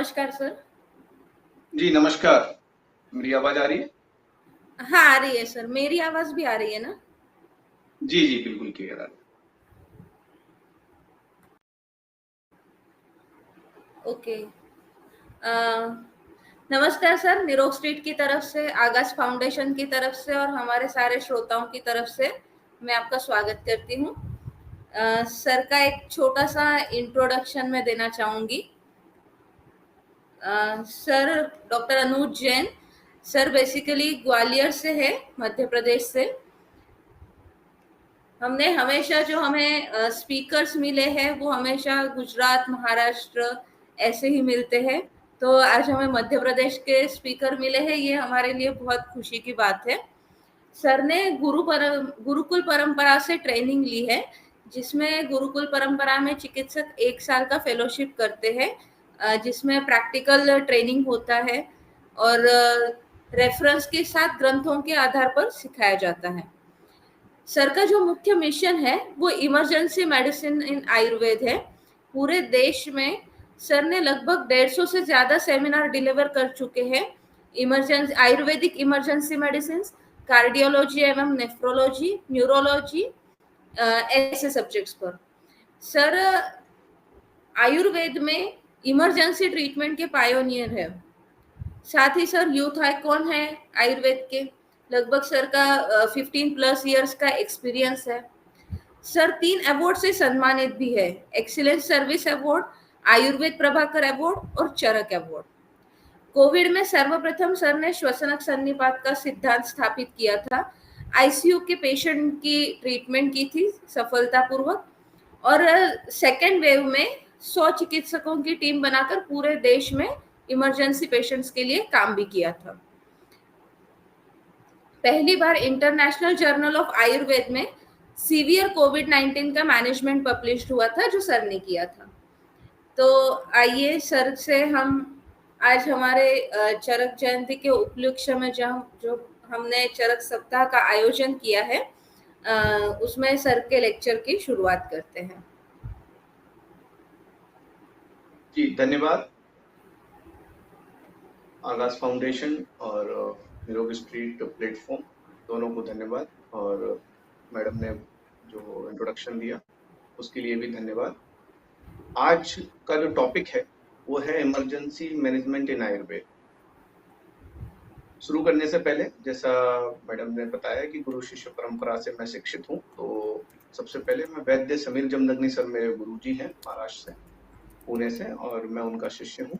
नमस्कार सर। जी नमस्कार। मेरी आवाज आ रही है? हाँ, आ रही है सर। मेरी आवाज भी आ रही है ना? जी जी बिल्कुल क्लियर आ रही है। ओके। अ, नमस्कार सर, निरोग स्ट्रीट की तरफ से, आगाज फाउंडेशन की तरफ से और हमारे सारे श्रोताओं की तरफ से मैं आपका स्वागत करती हूँ। सर का एक छोटा सा इंट्रोडक्शन मैं देना चाहूंगी। सर डॉक्टर अनुज जैन, सर बेसिकली ग्वालियर से है, मध्य प्रदेश से। हमने हमेशा जो हमें स्पीकर्स मिले हैं वो हमेशा गुजरात, महाराष्ट्र ऐसे ही मिलते हैं। तो आज हमें मध्य प्रदेश के स्पीकर मिले हैं, ये हमारे लिए बहुत खुशी की बात है। सर ने गुरुकुल परंपरा से ट्रेनिंग ली है, जिसमें गुरुकुल परंपरा में चिकित्सक 1 साल का फेलोशिप करते हैं, जिसमें प्रैक्टिकल ट्रेनिंग होता है और रेफरेंस के साथ ग्रंथों के आधार पर सिखाया जाता है। सर का जो मुख्य मिशन है वो इमरजेंसी मेडिसिन इन आयुर्वेद है। पूरे देश में सर ने लगभग 150 से ज्यादा सेमिनार डिलीवर कर चुके हैं emergency Ayurvedic emergency medicine, cardiology एवं नेफ्रोलॉजी, न्यूरोलॉजी, ऐसे सब्जेक्ट्स पर। सर आयुर्वेद में इमरजेंसी ट्रीटमेंट के पायोनियर है। साथ ही सर यूथ आइकॉन है आयुर्वेद के। लगभग सर का 15+ इयर्स का एक्सपीरियंस है। सर 3 अवार्ड से सम्मानित भी है, excellence service award, Ayurveda Prabhakar award और चरक अवार्ड। कोविड में सर्वप्रथम सर ने श्वसन सन्निपात का सिद्धांत स्थापित किया था। आईसीयू के पेशेंट की ट्रीटमेंट की थी सफलतापूर्वक और सेकेंड वेव में 100 चिकित्सकों की टीम बनाकर पूरे देश में इमरजेंसी पेशेंट्स के लिए काम भी किया था। पहली बार इंटरनेशनल जर्नल ऑफ आयुर्वेद में सीवियर कोविड-19 का मैनेजमेंट पब्लिश्ड हुआ था, जो सर ने किया था। तो आइए सर से हम आज हमारे चरक जयंती के उपलक्ष्य में जो हमने चरक सप्ताह का आयोजन किया है, उसमें सर के लेक्चर की शुरुआत करते हैं। जी धन्यवाद। आगाज फाउंडेशन और निरोग स्ट्रीट प्लेटफॉर्म दोनों को धन्यवाद, और मैडम ने जो इंट्रोडक्शन दिया उसके लिए भी धन्यवाद। आज का जो टॉपिक है वो है इमरजेंसी मैनेजमेंट इन आयुर्वेद। शुरू करने से पहले, जैसा मैडम ने बताया कि गुरु शिष्य परंपरा से मैं शिक्षित हूँ, तो सबसे पहले मैं वैद्य समीर जमदग्नि सर मेरे गुरुजी हैं, महाराष्ट्र से, पुणे से, और मैं उनका शिष्य हूँ।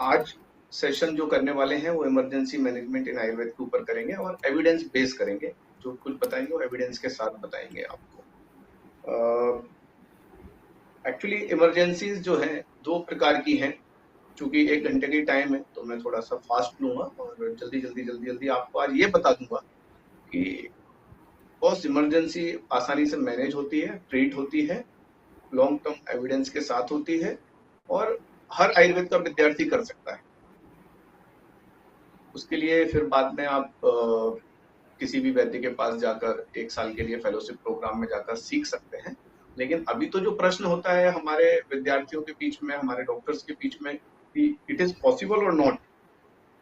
आज सेशन जो करने वाले हैं वो इमरजेंसी मैनेजमेंट इन आयुर्वेद के ऊपर करेंगे और एविडेंस बेस करेंगे। जो कुछ बताएंगे वो एविडेंस के साथ बताएंगे आपको। एक्चुअली इमरजेंसीज जो है 2 प्रकार की हैं। चूंकि 1 घंटे की टाइम है तो मैं थोड़ा सा फास्ट लूंगा और जल्दी आपको आज ये बता दूंगा कि पोस्ट इमरजेंसी आसानी से मैनेज होती है, ट्रीट होती है, लॉन्ग टर्म एविडेंस के साथ होती है और हर आयुर्वेद का विद्यार्थी कर सकता है। उसके लिए फिर बाद में आप किसी भी वैद्य के पास जाकर 1 साल के लिए फेलोशिप प्रोग्राम में जाकर सीख सकते हैं। लेकिन अभी तो जो प्रश्न होता है हमारे विद्यार्थियों के बीच में, हमारे डॉक्टर्स के बीच में, कि इट इज पॉसिबल और नॉट।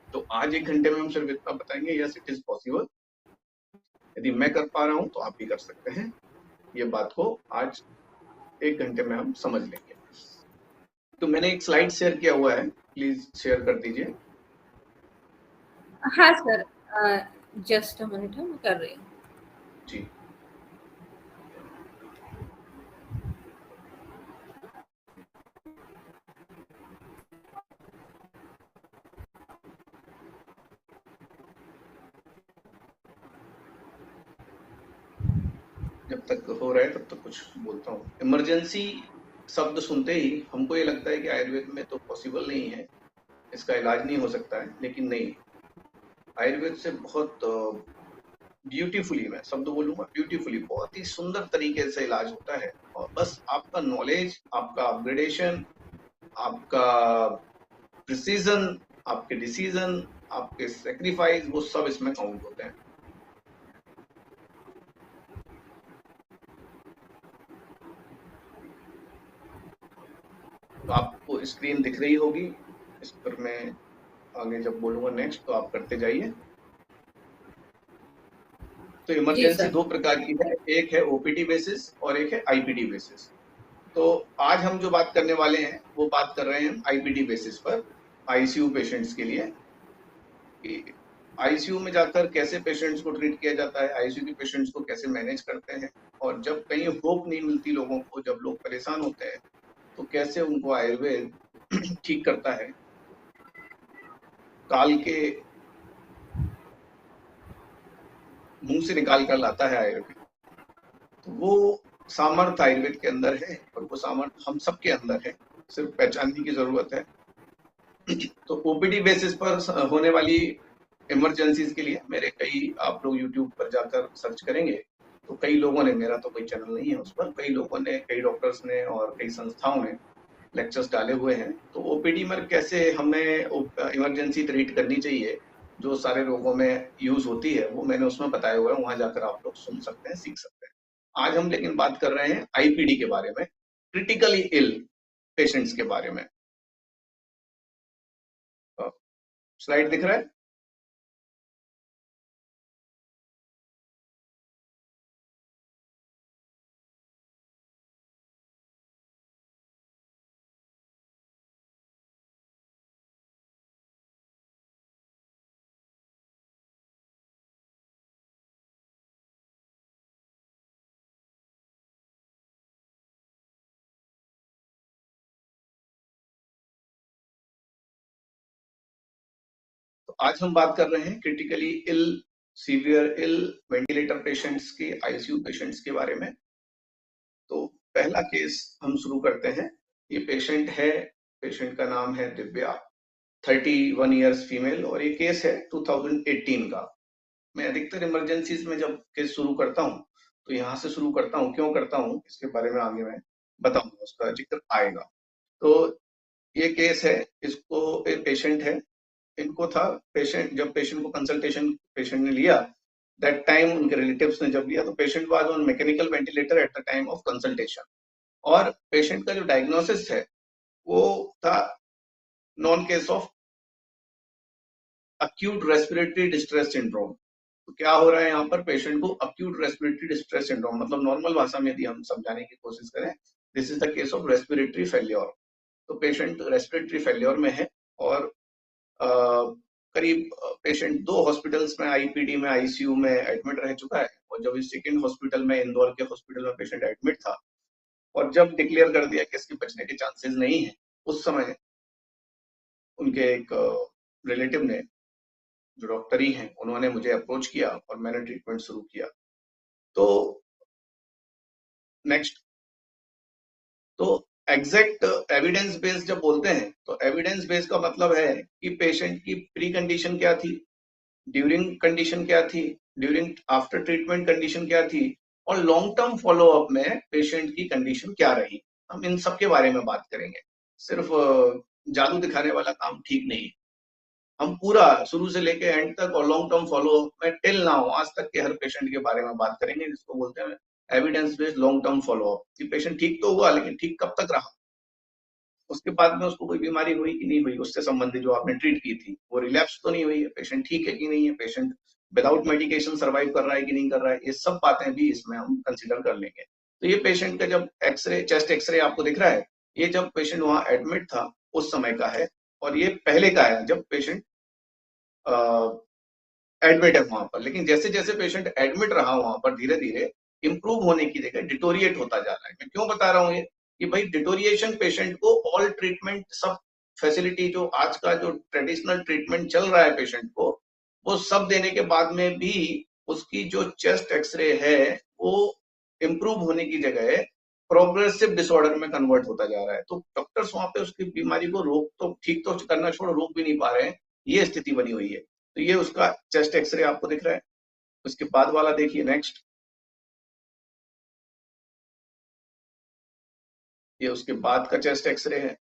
तो आज 1 घंटे में हम सिर्फ इतना बताएंगे, यस इट इज पॉसिबल। यदि मैं कर पा रहा हूं तो आप भी कर सकते हैं। ये बात को आज 1 घंटे में हम समझ लेंगे। तो मैंने एक स्लाइड शेयर किया हुआ है, प्लीज शेयर कर दीजिए। हाँ सर, जस्ट अ मिनट, मैं कर रही हूँ। जी जब तक हो रहा है तब तक कुछ बोलता हूँ। इमरजेंसी शब्द सुनते ही हमको ये लगता है कि आयुर्वेद में तो पॉसिबल नहीं है, इसका इलाज नहीं हो सकता है। लेकिन नहीं, आयुर्वेद से बहुत ब्यूटीफुली, मैं शब्द बोलूंगा ब्यूटीफुली, बहुत ही सुंदर तरीके से इलाज होता है। और बस आपका नॉलेज, आपका अपग्रेडेशन, आपका प्रिसीजन, आपके डिसीजन, आपके सेक्रीफाइस, वो सब इसमें काउंट होते हैं। तो आपको आपको स्क्रीन दिख रही होगी। इस पर मैं आगे जब बोलूंगा नेक्स्ट तो आप करते जाइए। तो जी इमरजेंसी सर। 2 प्रकार की है, एक है ओपीडी बेसिस और एक है आईपीडी बेसिस। तो आज हम जो बात करने वाले हैं वो बात कर रहे हैं आईपीडी बेसिस पर, आईसीयू पेशेंट्स के लिए, कि आईसीयू में जाकर कैसे पेशेंट्स को ट्रीट किया जाता है, आईसीयू के पेशेंट्स को कैसे मैनेज करते हैं, और जब कहीं होप नहीं मिलती लोगों को, जब लोग परेशान होते हैं, तो कैसे उनको आयुर्वेद ठीक करता है। काल के मुंह से निकाल कर लाता है आयुर्वेद। तो वो सामर्थ्य आयुर्वेद के अंदर है, और वो सामर्थ्य हम सबके अंदर है, सिर्फ पहचानने की जरूरत है। तो ओपीडी बेसिस पर होने वाली इमरजेंसीज के लिए मेरे कई, आप लोग यूट्यूब पर जाकर सर्च करेंगे तो कई लोगों ने, मेरा तो कोई चैनल नहीं है उस पर, कई लोगों ने, कई डॉक्टर्स ने और कई संस्थाओं ने लेक्चर्स डाले हुए हैं। तो ओपीडी में कैसे हमें इमरजेंसी ट्रीट करनी चाहिए, जो सारे रोगों में यूज होती है, वो मैंने उसमें बताया हुआ है, वहां जाकर आप लोग सुन सकते हैं, सीख सकते हैं। आज हम लेकिन बात कर रहे हैं आईपीडी के बारे में, क्रिटिकली इल पेशेंट्स के बारे में। स्लाइड दिख रहा है? तो आज हम बात कर रहे हैं क्रिटिकली इल, सीवियर इल, वेंटिलेटर पेशेंट्स के, आईसीयू पेशेंट्स के बारे में। तो पहला केस हम शुरू करते हैं। ये पेशेंट है, पेशेंट का नाम है दिव्या, 31 इयर्स फीमेल, और ये केस है 2018 का। मैं अधिकतर इमरजेंसीज में जब केस शुरू करता हूँ तो यहाँ से शुरू करता हूँ। क्यों करता हूँ इसके बारे में आगे मैं बताऊंगा, उसका जिक्र आएगा। तो ये केस है, इसको एक पेशेंट है, इनको था, पेशेंट जब पेशेंट को कंसल्टेशन पेशेंट ने लिया, दैट टाइम उनके रिलेटिव्स ने जब लिया, तो patient was on mechanical ventilator at the time of consultation. और पेशेंट का जो डायग्नोसिस है वो था non case of acute respiratory distress syndrome. तो क्या हो रहा है यहाँ पर, पेशेंट को अक्यूट रेस्पिरेटरी डिस्ट्रेस सिंड्रोम, मतलब नॉर्मल भाषा में यदि हम समझाने की कोशिश करें, this is the case of respiratory failure. तो पेशेंट रेस्पिरेटरी फेल्योर में है, और करीब पेशेंट 2 हॉस्पिटल्स में, आईपीडी में, आईसीयू में एडमिट रह चुका है। और जब इस सेकेंड हॉस्पिटल में, इंदौर के हॉस्पिटल में पेशेंट एडमिट था, और जब डिक्लेयर कर दिया कि इसके बचने के चांसेस नहीं है, उस समय उनके एक रिलेटिव ने, जो डॉक्टर ही हैं, उन्होंने मुझे अप्रोच किया और मैंने ट्रीटमेंट शुरू किया। तो नेक्स्ट, तो एग्जैक्ट एविडेंस बेस्ड जब बोलते हैं, तो एविडेंस बेस्ड का मतलब है कि पेशेंट की प्री कंडीशन क्या थी, ड्यूरिंग कंडीशन क्या थी, ड्यूरिंग आफ्टर ट्रीटमेंट कंडीशन क्या थी, और लॉन्ग टर्म फॉलो अप में पेशेंट की कंडीशन क्या रही। हम इन सब के बारे में बात करेंगे। सिर्फ जादू दिखाने वाला काम ठीक नहीं। हम पूरा शुरू से लेके एंड तक और लॉन्ग टर्म फॉलो अप में टिल नाउ, आज तक के हर पेशेंट के बारे में बात करेंगे, जिसको बोलते हैं evidence based long term follow up. कि पेशेंट ठीक तो हुआ, लेकिन ठीक कब तक रहा, उसके बाद में उसको कोई बीमारी हुई कि नहीं हुई, उससे संबंधित जो आपने ट्रीट की थी वो रिलैप्स तो नहीं हुई है, पेशेंट ठीक है कि नहीं है, पेशेंट विदाउट मेडिकेशन सर्वाइव कर रहा है कि नहीं कर रहा है, ये सब बातें भी इसमें हम कंसिडर कर लेंगे। तो ये पेशेंट का जब एक्सरे, चेस्ट एक्सरे आपको दिख रहा है, ये जब पेशेंट वहां एडमिट था उस समय का है, और ये पहले का है जब पेशेंट एडमिट है वहां पर। लेकिन जैसे जैसे पेशेंट एडमिट रहा वहां पर, धीरे धीरे इंप्रूव होने की जगह डिटोरिएट होता जा रहा है। मैं क्यों बता रहा हूँ ये, कि भाई डिटोरिएशन पेशेंट को ऑल ट्रीटमेंट, सब फैसिलिटी, जो आज का जो ट्रेडिशनल ट्रीटमेंट चल रहा है पेशेंट को, वो सब देने के बाद में भी उसकी जो चेस्ट एक्सरे है वो इम्प्रूव होने की जगह प्रोग्रेसिव डिसऑर्डर में कन्वर्ट होता जा रहा है। तो डॉक्टर्स वहां पे उसकी बीमारी को रोक तो, ठीक तो करना छोड़ो, रोक भी नहीं पा रहे हैं। ये स्थिति बनी हुई है। तो ये उसका चेस्ट एक्सरे आपको दिख रहा है। उसके बाद वाला देखिए नेक्स्ट, ये उसके बाद का चेस्ट एक्सरे है।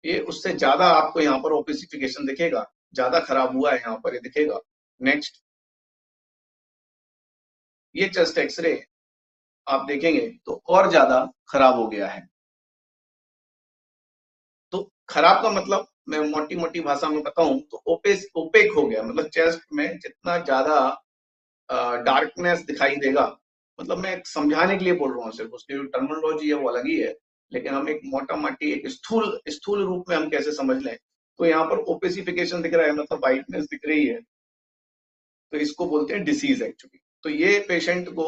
ये उससे ज्यादा आपको यहाँ पर ओपेसिफिकेशन दिखेगा, ज्यादा खराब हुआ है यहाँ पर, ये दिखेगा। नेक्स्ट, ये चेस्ट एक्सरे आप देखेंगे तो और ज्यादा खराब हो गया है। तो खराब का मतलब मैं मोटी मोटी भाषा में बताऊं तो ओपेक हो गया, मतलब चेस्ट में जितना ज्यादा डार्कनेस दिखाई देगा, मतलब मैं समझाने के लिए बोल रहा हूँ, सिर्फ उसकी जो टर्मिनोलॉजी है वो अलग ही है, लेकिन हम एक मोटा माटी एक स्थूल स्थूल रूप में हम कैसे समझ लें, तो यहाँ पर ओपेसिफिकेशन दिख रहा है, मतलब वाइटनेस दिख रही है, तो इसको बोलते हैं डिसीज एक्चुअली। तो ये पेशेंट को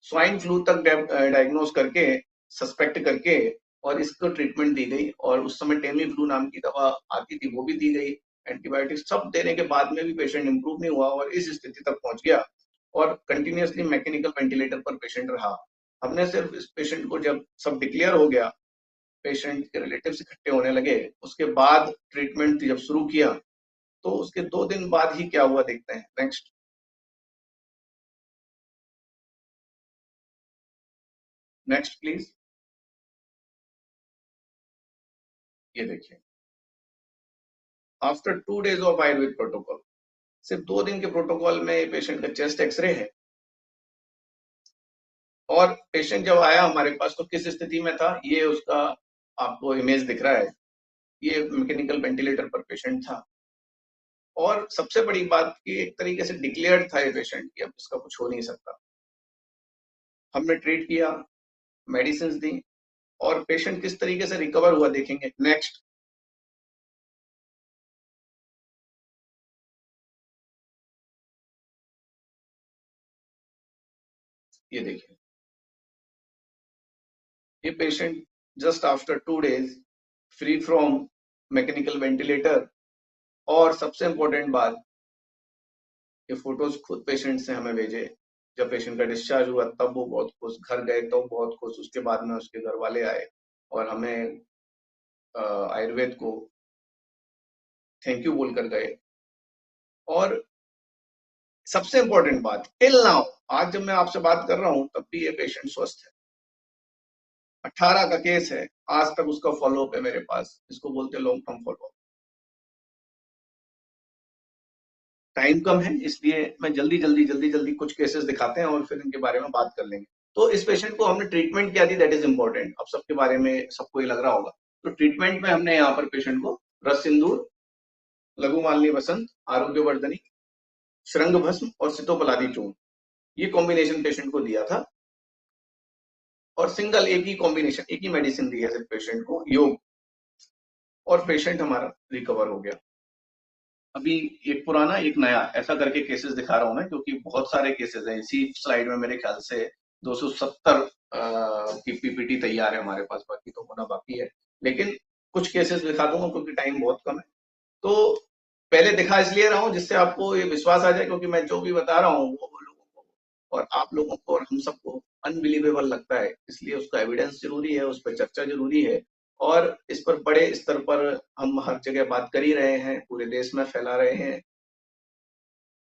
स्वाइन फ्लू तक डायग्नोज करके, सस्पेक्ट करके, और इसको ट्रीटमेंट दी गई, और उस समय टेमी फ्लू नाम की दवा आती थी, वो भी दी गई, एंटीबायोटिक सब देने के बाद में भी पेशेंट इंप्रूव नहीं हुआ और इस स्थिति तक पहुंच गया, और कंटिन्यूअसली मैकेनिकल वेंटिलेटर पर पेशेंट रहा। हमने सिर्फ इस पेशेंट को जब सब डिक्लेयर हो गया, पेशेंट के रिलेटिव्स इकट्ठे होने लगे, उसके बाद ट्रीटमेंट जब शुरू किया, तो उसके 2 दिन बाद ही क्या हुआ देखते हैं। Next, next please. ये देखिए, after 2 days of Ayurveda protocol, सिर्फ 2 दिन के प्रोटोकॉल में पेशेंट का चेस्ट एक्सरे है, और पेशेंट जब आया हमारे पास तो किस स्थिति में था, ये उसका आपको इमेज दिख रहा है, ये मैकेनिकल वेंटिलेटर पर पेशेंट था, और सबसे बड़ी बात कि एक तरीके से डिक्लेयर्ड था ये पेशेंट कि अब इसका कुछ हो नहीं सकता। हमने ट्रीट किया, मेडिसिन दी, और पेशेंट किस तरीके से रिकवर हुआ देखेंगे। नेक्स्ट, ये देखिए, ये patient just after 2 days free from mechanical ventilator, और सबसे इंपॉर्टेंट बात, ये फोटोज खुद पेशेंट से हमें भेजे, जब पेशेंट का डिस्चार्ज हुआ तब वो बहुत खुश, घर गए तो बहुत खुश, उसके बाद में उसके घर वाले आए और हमें आयुर्वेद को थैंक यू बोलकर गए। और सबसे इंपॉर्टेंट बात, टिल नाउ, आज जब मैं आपसे बात कर रहा हूं तब भी ये पेशेंट स्वस्थ है, 18 का केस है, आज तक उसका फॉलोअप है मेरे पास, इसको बोलते हैं लॉन्ग टर्म फॉलोअप। टाइम कम है, इसलिए मैं जल्दी जल्दी जल्दी जल्दी कुछ केसेस दिखाते हैं और फिर इनके बारे में बात कर लेंगे। तो इस पेशेंट को हमने ट्रीटमेंट क्या दी, दैट इज इंपॉर्टेंट, अब सबके बारे में सबको ये लग रहा होगा। तो ट्रीटमेंट में हमने यहाँ पर पेशेंट को रस सिंदूर, लघु मालनी वसंत, आरोग्यवर्धनी, श्रृंग भस्म और सितोपलादी चूर्ण, ये कॉम्बिनेशन पेशेंट को दिया था, और सिंगल एक ही कॉम्बिनेशन, एक ही मेडिसिन दी है सिर्फ पेशेंट को, योग, और पेशेंट हमारा रिकवर हो गया। अभी एक पुराना एक नया ऐसा करके केसेस दिखा रहा हूं मैं, क्योंकि बहुत सारे केसेस हैं इसी स्लाइड में, मेरे ख्याल से 270 की पीपीटी तैयार है हमारे पास, बाकी तो होना बाकी है, लेकिन कुछ केसेस दिखा दूंगा क्योंकि टाइम बहुत कम है। तो पहले दिखा इसलिए रहा हूं जिससे आपको ये विश्वास आ जाए, क्योंकि मैं जो भी बता रहा हूँ वो लोगों को और आप लोगों को और हम सबको अनबिलीवेबल लगता है, इसलिए उसका एविडेंस जरूरी है, उस पर चर्चा जरूरी है, और इस पर बड़े स्तर पर हम हर जगह बात कर ही रहे हैं, पूरे देश में फैला रहे हैं।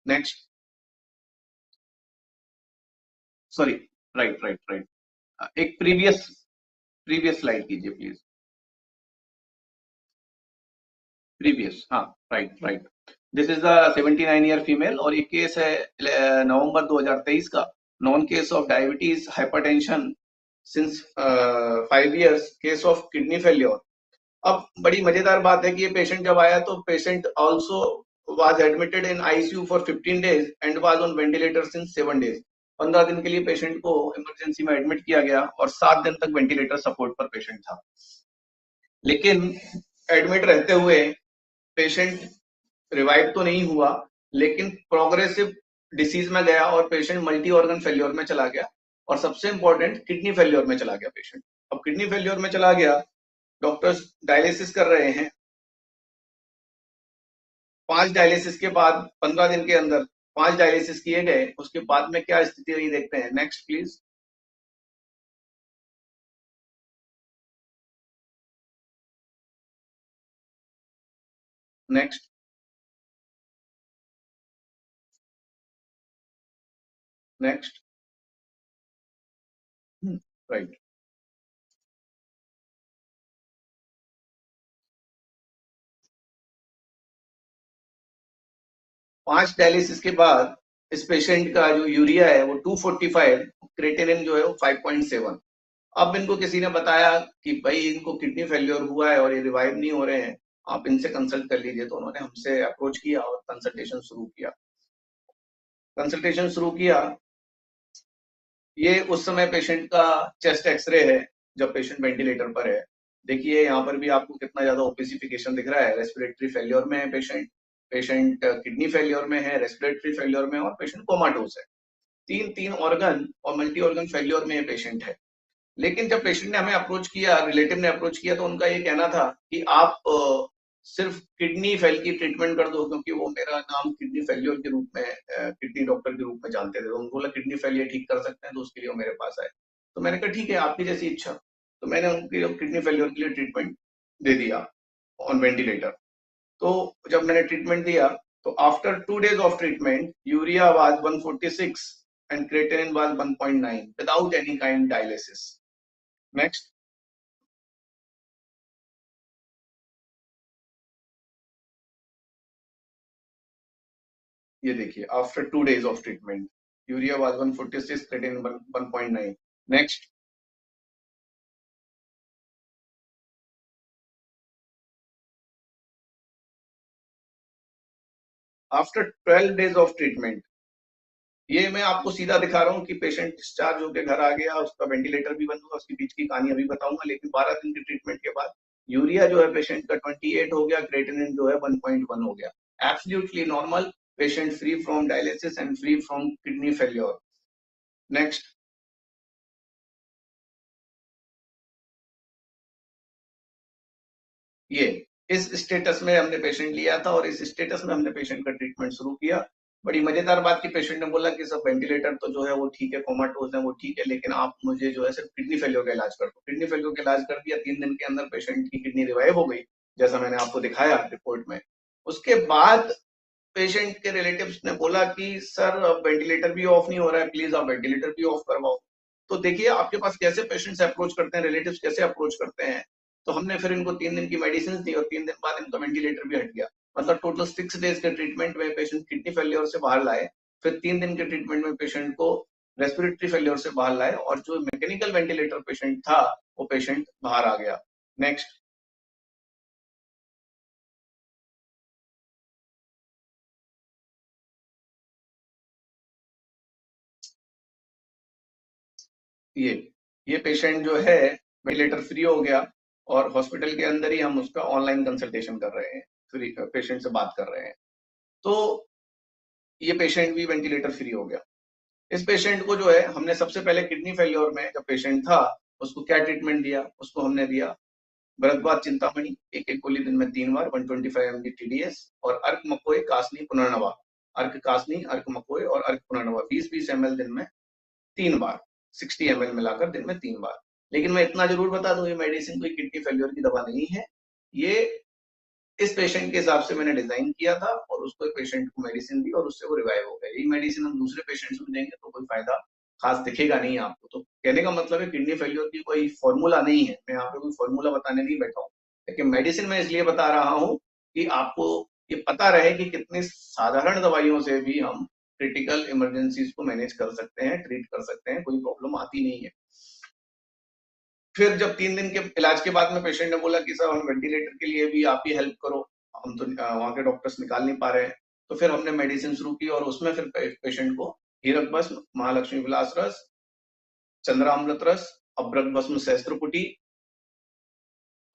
Next, sorry, right right right, एक प्रीवियस प्रीवियस स्लाइड कीजिए प्लीज, प्रीवियस, हाँ, right right. This is the 79 year female, और ये केस है नवंबर 2023 का, non case of diabetes hypertension since 5 years, case of kidney failure. अब बड़ी मजेदार बात है कि ये पेशेंट जब आया तो patient also was admitted in ICU for 15 days and was on ventilator since 7 days। 15 दिन के लिए पेशेंट को इमरजेंसी में एडमिट किया गया और 7 दिन तक वेंटिलेटर सपोर्ट पर पेशेंट था, लेकिन एडमिट रहते हुए पेशेंट रिवाइव तो नहीं हुआ, लेकिन प्रोग्रेसिव डिसीज में गया और पेशेंट मल्टी ऑर्गन फेल्योर में चला गया, और सबसे इंपॉर्टेंट किडनी फेल्योर में चला गया पेशेंट। अब किडनी फेल्योर में चला गया, डॉक्टर्स डायलिसिस कर रहे हैं, 5 डायलिसिस के बाद 15 दिन के अंदर 5 डायलिसिस किए गए, उसके बाद में क्या स्थिति रही देखते हैं। Next please, next, next, right. 5 dialysis के बाद इस पेशेंट का जो यूरिया है वो 245, क्रेटिनिन जो है वो 5.7। अब इनको किसी ने बताया कि भाई इनको किडनी फेल्योर हुआ है और ये रिवाइव नहीं हो रहे हैं, आप इनसे कंसल्ट कर लीजिए। तो उन्होंने हमसे अप्रोच किया और कंसल्टेशन शुरू किया। ये उस समय पेशेंट का चेस्ट एक्सरे है जब पेशेंट वेंटिलेटर पर है। देखिए यहाँ पर भी आपको कितना ज्यादा ओपेसिफिकेशन दिख रहा है। रेस्पिरेटरी फेल्योर में है पेशेंट, पेशेंट किडनी फेल्योर में है, रेस्पिरेटरी फेल्योर में और पेशेंट कोमाटोस है। तीन तीन ऑर्गन और मल्टी ऑर्गन फेल्योर में ये पेशेंट है। लेकिन जब पेशेंट ने हमें अप्रोच किया, रिलेटिव ने अप्रोच किया, तो उनका ये कहना था कि आप सिर्फ किडनी फेल की ट्रीटमेंट कर दो, क्योंकि वो मेरा नाम किडनी फेल्योर के रूप में, किडनी डॉक्टर के रूप में जानते थे। तो उनको बोला किडनी फेल ये ठीक कर सकते हैं, तो उसके लिए वो मेरे पास आए। तो मैंने कहा ठीक है, आपकी जैसी इच्छा। तो मैंने उनकी किडनी फेल्योर के लिए ट्रीटमेंट दे दिया ऑन वेंटिलेटर। तो जब मैंने ट्रीटमेंट दिया, तो after 2 days of treatment urea was 146 and creatinine was 1.9 without any kind dialysis. Next. ये देखिए after 2 days of treatment urea was 146, creatinine 1.9। Next. After 12 days of treatment, ये मैं आपको सीधा दिखा रहा हूँ कि पेशेंट डिस्चार्ज होकर घर आ गया, उसका वेंटिलेटर भी बंद हुआ, उसके बीच की कहानी अभी बताऊंगा। लेकिन 12 दिन के ट्रीटमेंट के बाद यूरिया जो है पेशेंट का 28 हो गया, क्रेटिनिन जो है 1.1 हो गया। Absolutely normal, patient free from dialysis and free from kidney failure. Next. ये इस स्टेटस में हमने पेशेंट लिया था और इस स्टेटस में हमने पेशेंट का ट्रीटमेंट शुरू किया। बड़ी मजेदार बात की पेशेंट ने बोला कि सब वेंटिलेटर तो जो है वो ठीक है, कोमाटोज है वो ठीक है, लेकिन आप मुझे जो है सिर्फ किडनी फेलियर का इलाज कर दो। किडनी फेलियर का इलाज कर दिया, 3 दिन के अंदर पेशेंट की किडनी रिवाइव हो गई, जैसा मैंने आपको दिखाया रिपोर्ट में। उसके बाद पेशेंट के रिलेटिव्स ने बोला कि सर अब वेंटिलेटर भी ऑफ नहीं हो रहा है, प्लीज आप वेंटिलेटर भी ऑफ करवाओ। तो देखिए आपके पास कैसे पेशेंट्स अप्रोच करते हैं, रिलेटिव्स कैसे अप्रोच करते हैं। तो हमने फिर इनको 3 दिन की मेडिसिन दी और 3 दिन बाद इनका वेंटिलेटर भी हट गया। मतलब टोटल 6 days के ट्रीटमेंट में पेशेंट किडनी फेलियर से बाहर लाए, फिर 3 दिन के ट्रीटमेंट में पेशेंट को रेस्पिरेटरी फेलियर से बाहर लाए, और जो मैकेनिकल वेंटिलेटर पेशेंट था वो पेशेंट बाहर आ गया। नेक्स्ट। ये पेशेंट जो है वेंटिलेटर फ्री हो गया और हॉस्पिटल के अंदर ही हम उसका ऑनलाइन कंसल्टेशन कर रहे हैं, फ्री पेशेंट से बात कर रहे हैं। तो ये पेशेंट भी वेंटिलेटर फ्री हो गया। इस पेशेंट को जो है हमने सबसे पहले किडनी फेल्योर में जब पेशेंट था उसको क्या ट्रीटमेंट दिया, उसको हमने दिया भरद्वाज चिंतामणि, एक एक गोली दिन में 3 बार 125 mg TDS, और अर्क मकोए कासनी पुनर्नवा, अर्क कासनी अर्क मकोए और अर्क पुनर्नवा 20-20 ml दिन में 3 बार, 60 ml मिलाकर दिन में 3 बार। लेकिन मैं इतना जरूर बता दूं, ये मेडिसिन कोई किडनी फेल्योर की दवा नहीं है। ये इस पेशेंट के हिसाब से मैंने डिजाइन किया था और उसको पेशेंट को मेडिसिन दी और उससे वो रिवाइव हो गया। यही मेडिसिन हम दूसरे पेशेंट्स में देंगे तो कोई फायदा खास दिखेगा नहीं आपको। तो कहने का मतलब है किडनी फेल्योर की कोई फॉर्मूला नहीं है, मैं यहाँ पे कोई फॉर्मूला बताने नहीं बैठा हूँ। लेकिन मेडिसिन मैं इसलिए बता रहा हूँ कि आपको ये पता रहे कि कितनी साधारण दवाइयों से भी हम क्रिटिकल इमरजेंसीज को मैनेज कर सकते हैं, ट्रीट कर सकते हैं, कोई प्रॉब्लम आती नहीं है। फिर जब 3 दिन के इलाज के बाद में पेशेंट ने बोला कि सर हम वेंटिलेटर के लिए भी आप ही हेल्प करो, हम तो वहां के डॉक्टर्स निकाल नहीं पा रहे हैं। तो फिर हमने मेडिसिन शुरू की और उसमें फिर पेशेंट को हीरक भस्म, महालक्ष्मी विलास रस, चंद्रामृत रस, अभ्रक भस्म सहस्त्रपुटी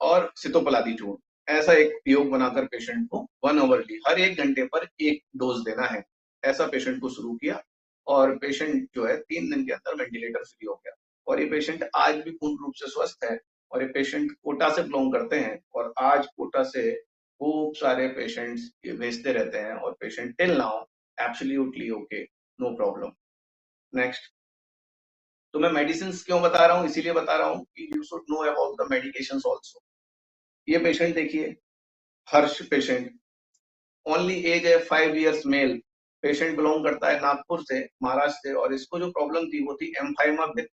और सितोपलादी चूर्ण, ऐसा एक योग बनाकर पेशेंट को 1 आवरली हर 1 घंटे पर 1 डोज देना है। ऐसा पेशेंट को शुरू किया और पेशेंट जो है 3 दिन के अंदर वेंटिलेटर फ्री हो गया। और ये पेशेंट आज भी पूर्ण रूप से स्वस्थ है और ये पेशेंट कोटा से बिलोंग करते हैं और आज कोटा से खूब सारे पेशेंट्स भेजते रहते हैं और patient till now absolutely okay, no problem. Next. तो मैं मेडिसिन क्यों बता रहा हूँ, इसीलिए बता रहा हूँ कि you should know about the medications also. ये पेशेंट देखिए, हर्ष पेशेंट, ओनली एज है 5 years मेल, पेशेंट बिलोंग करता है नागपुर से, महाराष्ट्र से, और इसको जो प्रॉब्लम थी वो थी एम्फाइमा विद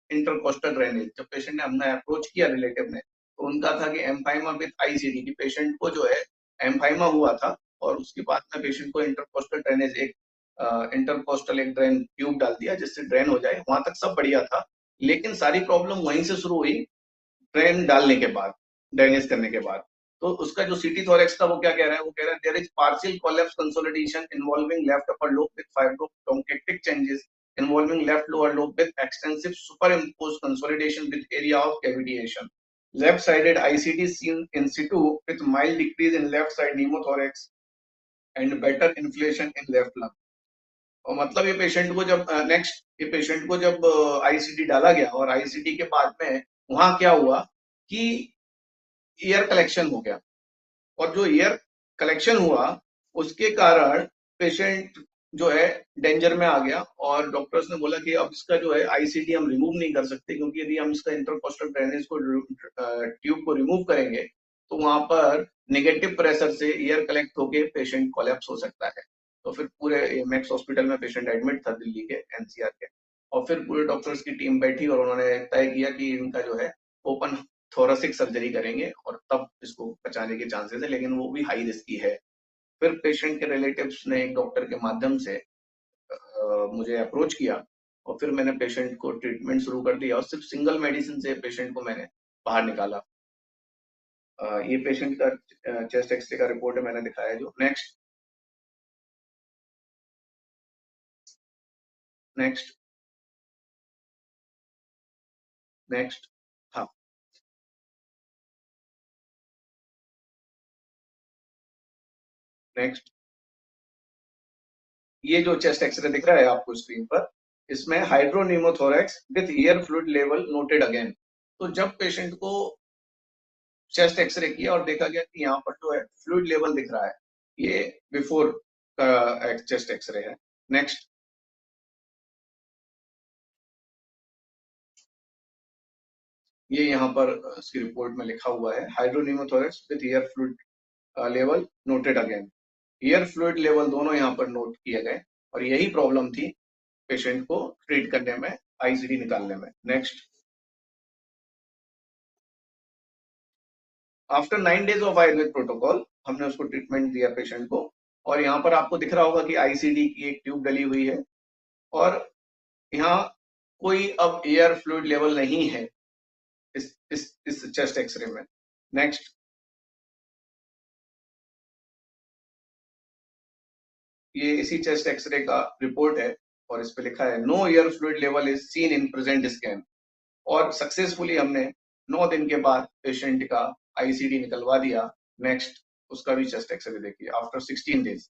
इंटरकोस्टल ड्रेनेज। जब पेशेंट ने हमने अप्रोच किया रिलेटिव ने, तो उनका था कि एम्फाइमा विद ICD, की पेशेंट को जो है एम्फाइमा हुआ था और उसके बाद में पेशेंट को इंटरकोस्टल ड्रेनेज, एक इंटरकोस्टल एक ड्रेन ट्यूब डाल दिया जिससे ड्रेन हो जाए। वहां तक सब बढ़िया था, लेकिन सारी प्रॉब्लम वहीं से शुरू हुई, ट्रेन डालने के बाद, ड्रेनेज करने के बाद। तो उसका जो सीटी थोरेक्स था वो क्या कह रहा है, वो कह रहा है there is partial collapse consolidation involving left upper lobe with fibrobronchiectatic changes involving left lower lobe with extensive superimposed consolidation with area of cavitation. Left-sided ICD seen in situ with mild decrease in left side pneumothorax and better inflation in left lung. और मतलब ये patient को जब ये patient को जब ICD डाला गया और आईसीडी के बाद में वहां क्या हुआ कि एयर कलेक्शन हो गया, और जो एयर कलेक्शन हुआ उसके कारण पेशेंट जो है डेंजर में आ गया, और डॉक्टर्स ने बोला कि अब इसका जो है आईसीडी हम रिमूव नहीं कर सकते, क्योंकि यदि हम इसका इंटरकोस्टल ड्रेनेज को ट्यूब को रिमूव करेंगे तो वहां पर नेगेटिव प्रेशर से एयर कलेक्ट होके पेशेंट कोलैप्स हो सकता है। तो फिर पूरे मैक्स हॉस्पिटल में पेशेंट एडमिट था, दिल्ली के एनसीआर के, और फिर पूरे डॉक्टर्स की टीम बैठी और उन्होंने तय किया कि इनका जो है ओपन थोरेसिक सर्जरी करेंगे और तब इसको बचाने के चांसेस है, लेकिन वो भी हाई रिस्की है। फिर पेशेंट के रिलेटिव्स ने एक डॉक्टर के माध्यम से मुझे अप्रोच किया, और फिर मैंने पेशेंट को ट्रीटमेंट शुरू कर दिया, और सिर्फ सिंगल मेडिसिन से पेशेंट को मैंने बाहर निकाला। ये पेशेंट का चेस्ट एक्सरे का रिपोर्ट है, मैंने दिखाया जो। Next next next. हाँ, नेक्स्ट। ये जो चेस्ट एक्सरे दिख रहा है आपको स्क्रीन पर, इसमें hydropneumothorax with air fluid level noted again. तो जब पेशेंट को चेस्ट एक्सरे किया और देखा गया कि यहाँ पर जो है फ्लूइड लेवल दिख रहा है, ये बिफोर का चेस्ट एक्सरे है। नेक्स्ट। ये यहाँ पर इसकी रिपोर्ट में लिखा हुआ है, hydropneumothorax with air fluid level noted again. Air fluid level दोनों यहाँ पर नोट किए गए, और यही प्रॉब्लम थी पेशेंट को ट्रीट करने में, आईसीडी निकालने में। Next. After 9 days of Ayurveda protocol हमने उसको ट्रीटमेंट दिया पेशेंट को, और यहाँ पर आपको दिख रहा होगा कि आईसीडी की एक ट्यूब डली हुई है, और यहाँ कोई अब एयर फ्लूइड लेवल नहीं है इस चेस्ट एक्सरे में। नेक्स्ट। ये इसी चेस्ट एक्सरे का रिपोर्ट है, और इस पे लिखा है no air fluid level is seen in present scan, और सक्सेसफुली हमने 9 दिन के बाद पेशेंट का आईसीडी निकलवा दिया। नेक्स्ट। उसका भी चेस्ट एक्सरे देखिए आफ्टर 16 डेज,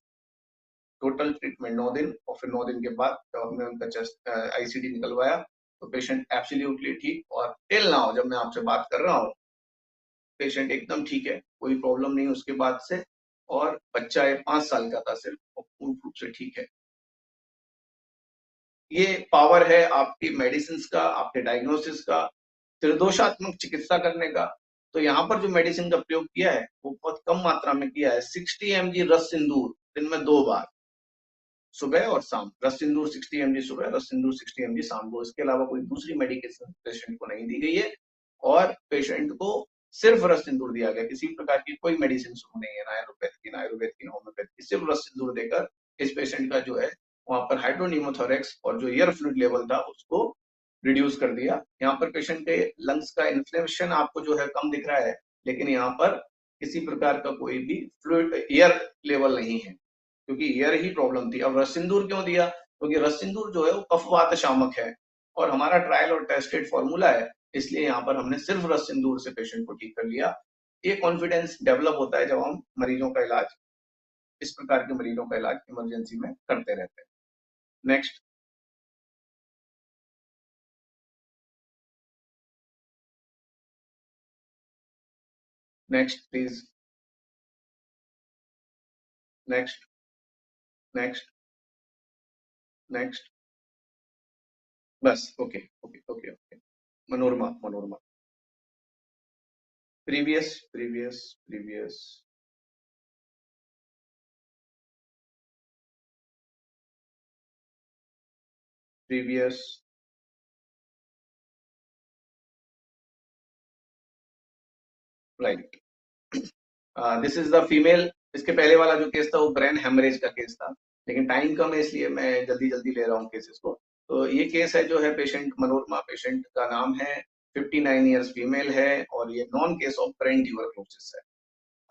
टोटल ट्रीटमेंट 9 दिन, और फिर 9 दिन के बाद जब हमने उनका चेस्ट आईसीडी निकलवाया तो पेशेंट एब्सोल्युटली ठीक, और टिल नाउ जब मैं आपसे बात कर रहा हूँ पेशेंट एकदम ठीक है, कोई प्रॉब्लम नहीं उसके बाद से, और बच्चा है 5 साल का था सिर्फ, और पूर्ण रूप से ठीक है। ये पावर है आपकी मेडिसिन का, आपके डायग्नोसिस का, त्रिदोषात्मक चिकित्सा करने का। तो यहाँ पर जो मेडिसिन का प्रयोग किया है वो बहुत कम मात्रा में किया है। 60 mg रस सिंदूर दिन में 2 बार, सुबह और शाम। रस सिंदूर 60 mg सुबह, रस सिंदूर 60 mg शाम को। इसके अलावा कोई दूसरी मेडिकेशन पेशेंट को नहीं दी गई है, और पेशेंट को सिर्फ रस सिंदूर दिया गया, किसी प्रकार की कोई मेडिसिन शुरू नहीं है, ना एलोपैथी ना आयुर्वेद की, होम्योपैथी की, सिर्फ रस सिंदूर देकर इस पेशेंट का जो है वहां पर हाइड्रोनीमोथोरेक्स और जो एयर फ्लूइड लेवल था उसको रिड्यूस कर दिया। यहाँ पर पेशेंट के लंग्स का इन्फ्लेमेशन आपको जो है कम दिख रहा है, लेकिन यहाँ पर किसी प्रकार का कोई भी फ्लूइड एयर लेवल नहीं है, क्योंकि एयर ही प्रॉब्लम थी। अब रस सिंदूर क्यों दिया? क्योंकि रस सिंदूर जो है वो कफवात शामक है, और हमारा ट्रायल और टेस्टेड फॉर्मूला है, इसलिए यहाँ पर हमने सिर्फ रस सिंदूर से पेशेंट को ठीक कर लिया। ये कॉन्फिडेंस डेवलप होता है जब हम मरीजों का इलाज, इस प्रकार के मरीजों का इलाज इमरजेंसी में करते रहते हैं। Next. Next please. Next. Next. Next. बस। Okay okay okay okay. Manorama Manorama. Previous previous previous. Previous. Right. This is the female. इसके पहले वाला जो केस था वो ब्रेन हेमरेज का केस था, लेकिन टाइम कम है इसलिए मैं जल्दी जल्दी ले रहा हूँ केसेस को। तो ये केस है जो है पेशेंट मनोरमा, पेशेंट का नाम है, 59 ईयर्स फीमेल है और ये non case of brain tuberculosis है।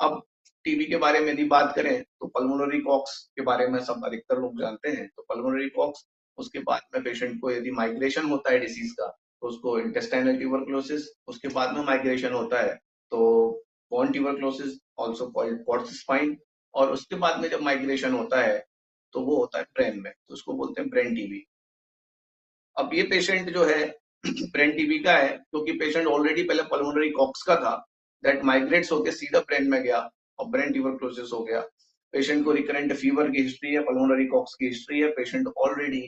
अब टीबी के बारे में यदि बात करें तो पल्मोनरी कॉक्स के बारे में सब अधिकतर लोग जानते हैं। तो पल्मोनरी कॉक्स, उसके बाद में पेशेंट को यदि माइग्रेशन होता है डिसीज का तो उसको इंटेस्टाइनल ट्यूबरक्लोसिस, उसके बाद में माइग्रेशन होता है तो bone tuberculosis also called Pott's spine, और उसके बाद में जब माइग्रेशन होता है तो वो होता है ब्रेन में, तो उसको बोलते हैं ब्रेन टीबी। अब ये पेशेंट जो है ब्रेन टीबी का है क्योंकि पेशेंट ऑलरेडी पहले पल्मोनरी कॉक्स का था, दैट माइग्रेट्स होकर सीधा ब्रेन में गया और ब्रेन ट्यूबरक्लोसिस हो गया। पेशेंट को रिकरेंट फीवर की हिस्ट्री है, पल्मोनरी कॉक्स की हिस्ट्री है, पेशेंट ऑलरेडी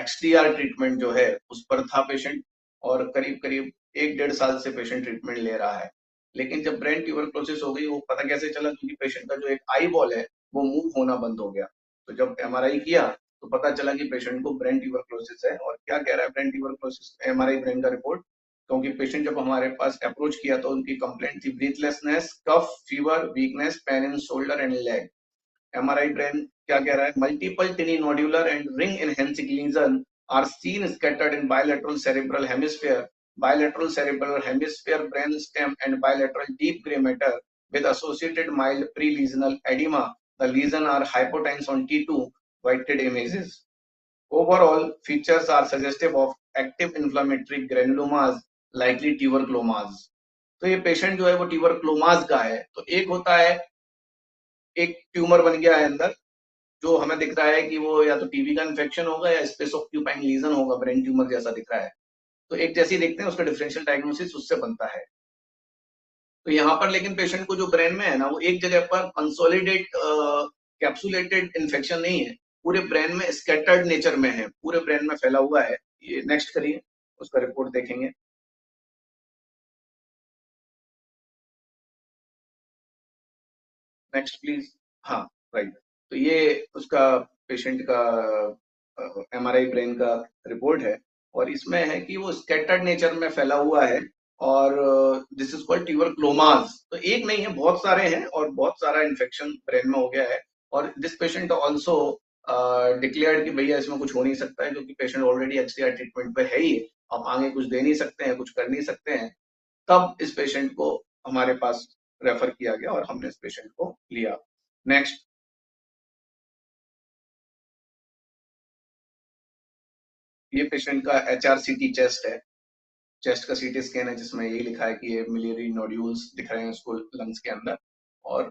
एक्सटीआर ट्रीटमेंट जो है उस पर था पेशेंट, और करीब करीब 1-1.5 साल से पेशेंट ट्रीटमेंट ले रहा है। लेकिन जब ब्रेन ट्यूबरक्लोसिस हो गई, वो पता कैसे चला, क्योंकि पेशेंट का जो एक आई बॉल है वो मूव होना बंद हो गया। तो जब एमआरआई किया तो पता चला कि पेशेंट को ब्रेन ट्यूबरक्लोसिस है। और क्या कह रहा है ब्रेन ट्यूबरक्लोसिस, एमआरआई ब्रेन का रिपोर्ट, क्योंकि पेशेंट जब हमारे पास अप्रोच किया तो उनकी कंप्लेंट थी breathlessness, cough, fever, weakness, pain in shoulder and leg. MRI brain क्या कह रहा है, multiple tiny nodular and ring enhancing lesion are seen scattered in bilateral cerebral hemisphere, bilateral cerebral hemisphere brain stem and bilateral deep gray matter with associated mild pre-lesional edema. The lesion are hypotenuse on T2 whited images. Overall features are suggestive of active inflammatory granulomas, likely tuberculomas. तो ये patient जो है वो ट्यूबरक्लोमास का है। तो एक होता है, एक ट्यूमर बन गया है अंदर जो हमें दिख रहा है कि वो या तो टीबी का इन्फेक्शन होगा या स्पेस ऑक्यूपाइंग लीजन होगा, ब्रेन ट्यूमर जैसा दिख रहा है। तो एक जैसी देखते हैं, उसका डिफरेंशियल डायग्नोसिस उससे बनता है। तो यहाँ पर लेकिन पेशेंट को जो ब्रेन में है ना, वो एक जगह पर कंसोलिडेट कैप्सुलेटेड इन्फेक्शन नहीं है, पूरे ब्रेन में स्कैटर्ड नेचर में है, पूरे ब्रेन में फैला हुआ है। ये नेक्स्ट करिए, उसका रिपोर्ट देखेंगे। Next please. हाँ, राइट। तो ये उसका पेशेंट का एमआरआई ब्रेन का रिपोर्ट है, और इसमें है कि वो स्कैटर्ड नेचर में फैला हुआ है, और दिस इज कॉल्ड ट्यूबरक्लोमास। तो एक नहीं है, बहुत सारे हैं, और बहुत सारा इन्फेक्शन ब्रेन में हो गया है। और दिस पेशेंट ऑल्सो डिक्लेयर्ड कि भैया इसमें कुछ हो नहीं सकता है, क्योंकि पेशेंट ऑलरेडी एक्सटीआर ट्रीटमेंट पे है ही, आप आगे कुछ दे नहीं सकते हैं, कुछ कर नहीं सकते हैं। तब इस पेशेंट को हमारे पास रेफर किया गया और हमने इस पेशेंट को लिया। नेक्स्ट। ये पेशेंट का HRCT चेस्ट है, चेस्ट का सीटी स्कैन है, जिसमें ये लिखा है कि ये मिलियरी नोड्यूल्स दिख रहे हैं उसको लंग्स के अंदर। और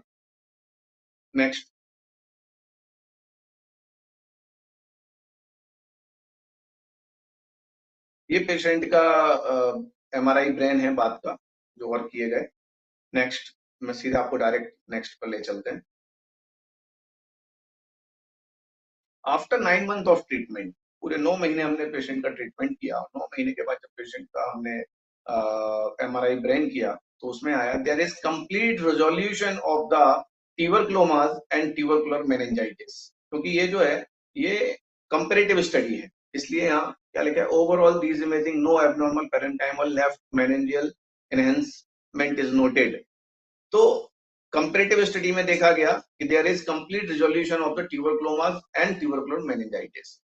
नेक्स्ट। ये पेशेंट का एमआरआई ब्रेन है बाद का, जो वर्क किए गए। नेक्स्ट। मैं सीधा आपको डायरेक्ट नेक्स्ट पर ले चलते हैं। आफ्टर 9 मंथ ऑफ ट्रीटमेंट, पूरे 9 महीने हमने पेशेंट का ट्रीटमेंट किया। 9 महीने के बाद जब पेशेंट का हमने एमआरआई ब्रेन किया तो उसमें आया there is complete resolution of the tuberculomas and tubercular meningitis. क्योंकि ये जो है ये कंपैरेटिव स्टडी है, इसलिए यहाँ क्या लिखा है, overall these imaging no abnormal parenchymal leptomeningeal enhancement is noted. तो कंपैरेटिव स्टडी में देखा गया कि there is complete resolution of the tuberculomas and tubercular meningitis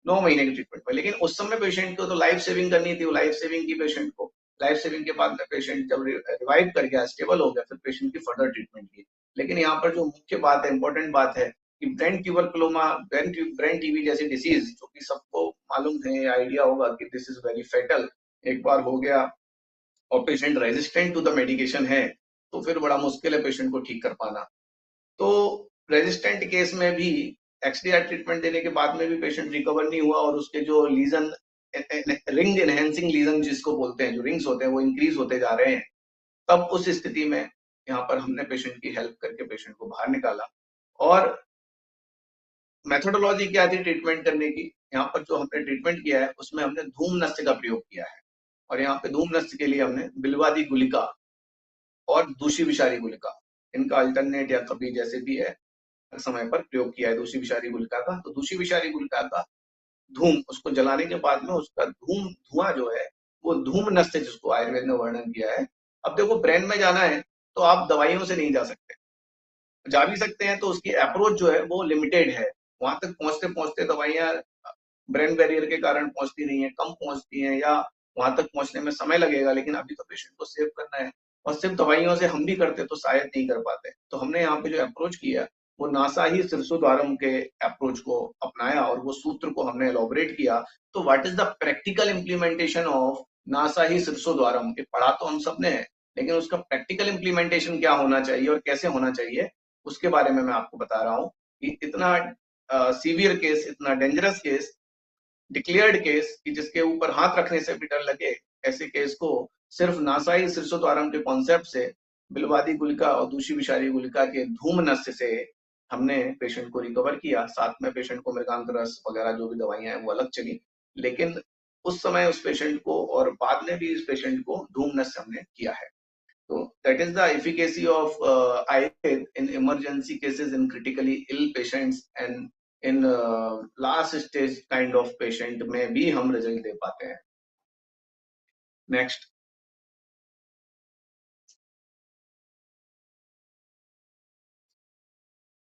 9 महीने की ट्रीटमेंट में। लेकिन उस समय पेशेंट को तो लाइफ सेविंग करनी थी, वो लाइफ सेविंग की पेशेंट को। लाइफ सेविंग के बाद में पेशेंट जब रिवाइव कर गया, स्टेबल हो गया, फिर पेशेंट की फर्दर ट्रीटमेंट की। लेकिन यहाँ पर जो मुख्य बात है, इंपॉर्टेंट बात है कि ब्रेन ट्यूबरक्लोमा, ब्रेन टीबी जैसी डिसीज, जो कि सबको मालूम है, आइडिया होगा कि दिस इज वेरी फेटल, एक बार हो गया और patient resistant to the medication है तो फिर बड़ा मुश्किल है पेशेंट को ठीक कर पाना। तो रेजिस्टेंट केस में भी एक्सटीआर ट्रीटमेंट देने के बाद में भी पेशेंट रिकवर नहीं हुआ, और उसके जो लीजन, रिंग एनहेंसिंग लीजन जिसको बोलते हैं, जो रिंग्स होते हैं, वो इंक्रीज होते जा रहे हैं। तब उस स्थिति में यहाँ पर हमने पेशेंट की हेल्प करके पेशेंट को बाहर निकाला। और मेथोडोलॉजी क्या थी ट्रीटमेंट करने की, यहाँ पर जो हमने ट्रीटमेंट किया है उसमें हमने धूम नस्य का प्रयोग किया है। और यहाँ पे धूम नस्य के लिए हमने बिलवादी गुलिका और दूषी विषारी गुलिका, इनका अल्टरनेट या कभी जैसे भी है समय पर प्रयोग किया है दूषी विषारी गुलिका का। तो दूषी विषारी गुलिका का धूम, उसको जलाने के बाद में उसका धुआं जो है वो धूम नस्य, जिसको आयुर्वेद ने वर्णन किया है। अब देखो, ब्रेन में जाना है तो आप दवाइयों से नहीं जा सकते, जा भी सकते हैं तो उसकी अप्रोच जो है वो लिमिटेड है, वहां तक पहुंचते पहुंचते दवाइयां ब्रेन बैरियर के कारण पहुंचती नहीं है, कम पहुंचती है, या वहां तक पहुंचने में समय लगेगा, लेकिन अभी तो पेशेंट को सेव करना है और सिर्फ दवाइयों से हम भी करते तो शायद नहीं कर पाते। तो हमने यहाँ पे जो अप्रोच किया वो नासा ही सिरसोद्वारम के अप्रोच को अपनाया और वो सूत्र को हमने एलोबरेट किया। तो what is the practical implementation of नासा ही सिरसोद्वारम? ये पढ़ा तो हम सबने है, लेकिन उसका प्रैक्टिकल इम्प्लीमेंटेशन क्या होना चाहिए और कैसे होना चाहिए, उसके बारे में मैं आपको बता रहा हूँ कि इतना सीवियर केस, इतना डेंजरस केस, डिक्लेयर्ड केस कि जिसके ऊपर हाथ रखने से भी डर लगे, ऐसे केस को सिर्फ नासाई सिरसोद्वारम के कॉन्सेप्ट से, बिलवादी गुलिका और दूषी विषारी गुलिका के धूम नस्य से हमने पेशेंट को रिकवर किया। साथ में पेशेंट को मृगांक रस वगैरह जो भी दवाइयां हैं वो अलग चली, लेकिन उस समय उस पेशेंट को और बाद में भी इस पेशेंट को धूम नस्य हमने किया है। So that is the efficacy of IAID in emergency cases in critically ill patients and in last stage kind of patient में भी हम रिजल्ट दे पाते हैं। नेक्स्ट,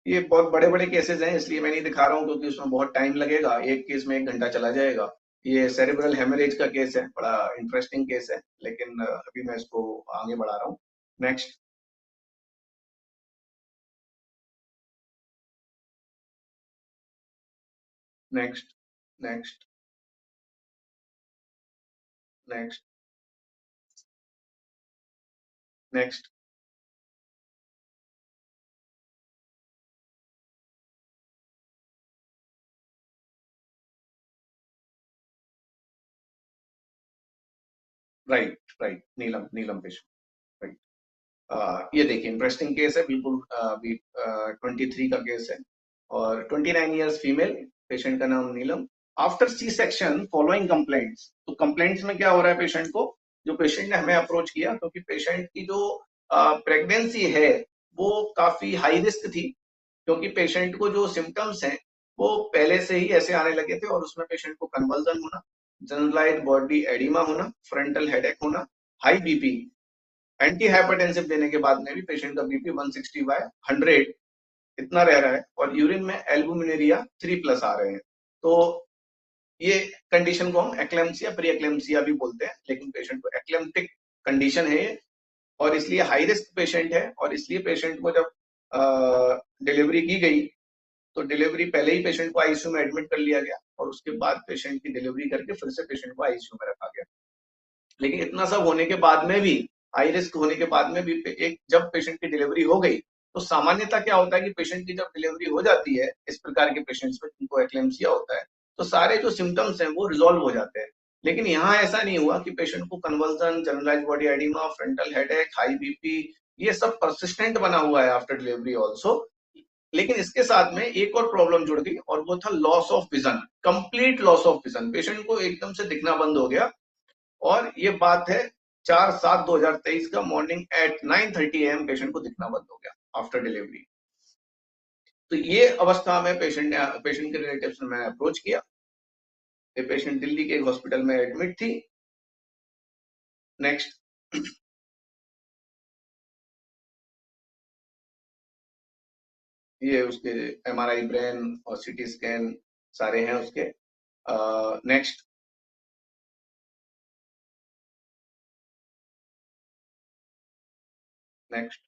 ये बहुत बड़े बड़े केसेस हैं इसलिए मैं नहीं दिखा रहा हूँ क्योंकि उसमें बहुत टाइम लगेगा, एक केस में 1 घंटा चला जाएगा। ये सेरेब्रल हेमरेज का केस है, बड़ा इंटरेस्टिंग केस है, लेकिन अभी मैं इसको आगे बढ़ा रहा हूँ। Next, next, next, next, next. Right, right, Neelam, Neelam patient, right. ये देखिए इंटरेस्टिंग केस है, बिल्कुल 23 का केस है और 29 इयर्स फीमेल, पेशेंट का नाम Neelam. After C section following complaints, तो कंप्लेंट्स में क्या हो रहा है पेशेंट को, जो पेशेंट ने हमें अप्रोच किया क्योंकि पेशेंट की जो प्रेगनेंसी है वो काफी हाई रिस्क थी, क्योंकि पेशेंट को जो सिम्टम्स हैं वो पहले से ही ऐसे आने लगे थे और उसमें पेशेंट को कन्वर्जन होना, जनरलाइज्ड बॉडी एडिमा होना, फ्रंटल हेडेक होना, हाई बीपी, एंटी हाइपरटेंसिव देने के बाद में भी पेशेंट का बीपी 160/100 इतना रह रहा है और यूरिन में एल्बुमिनेरिया 3+ आ रहे हैं। तो ये कंडीशन को हम एक्लेम्सिया, प्री एक्लेम्सिया भी बोलते हैं, लेकिन पेशेंट को एक्लेम्टिक कंडीशन है ये और इसलिए हाई रिस्क पेशेंट है। और इसलिए पेशेंट को जब डिलीवरी की गई तो डिलीवरी पहले ही पेशेंट को आईसीयू में एडमिट कर लिया गया और उसके बाद पेशेंट की डिलीवरी करके फिर से पेशेंट को आईसीयू में रखा गया। लेकिन इतना सब होने के बाद में भी, हाई रिस्क होने के बाद में भी, एक जब पेशेंट की डिलीवरी हो गई तो सामान्यतः क्या होता है कि पेशेंट की जब डिलीवरी हो जाती है इस प्रकार के पेशेंट्स में जिनको एक्लेम्सिया होता है तो सारे जो सिम्टम्स हैं वो रिजॉल्व हो जाते हैं। लेकिन यहाँ ऐसा नहीं हुआ कि पेशेंट को conversion, generalised body oedema, frontal headache, high BP, ये सब परसिस्टेंट बना हुआ है आफ्टर डिलीवरी ऑल्सो। लेकिन इसके साथ में एक और प्रॉब्लम जुड़ गई और वो था loss of vision, complete loss of vision. Patient को एकदम से दिखना बंद हो गया और ये बात है 4/7/2023 का, मॉर्निंग एट 9:30 AM पेशेंट को दिखना बंद हो गया आफ्टर डिलीवरी। तो ये अवस्था में पेशेंट के रिलेटिव्स ने मैंने अप्रोच किया। ये पेशेंट दिल्ली के एक हॉस्पिटल में एडमिट थी। नेक्स्ट, ये उसके MRI ब्रेन और CT स्कैन सारे हैं उसके। Next, next,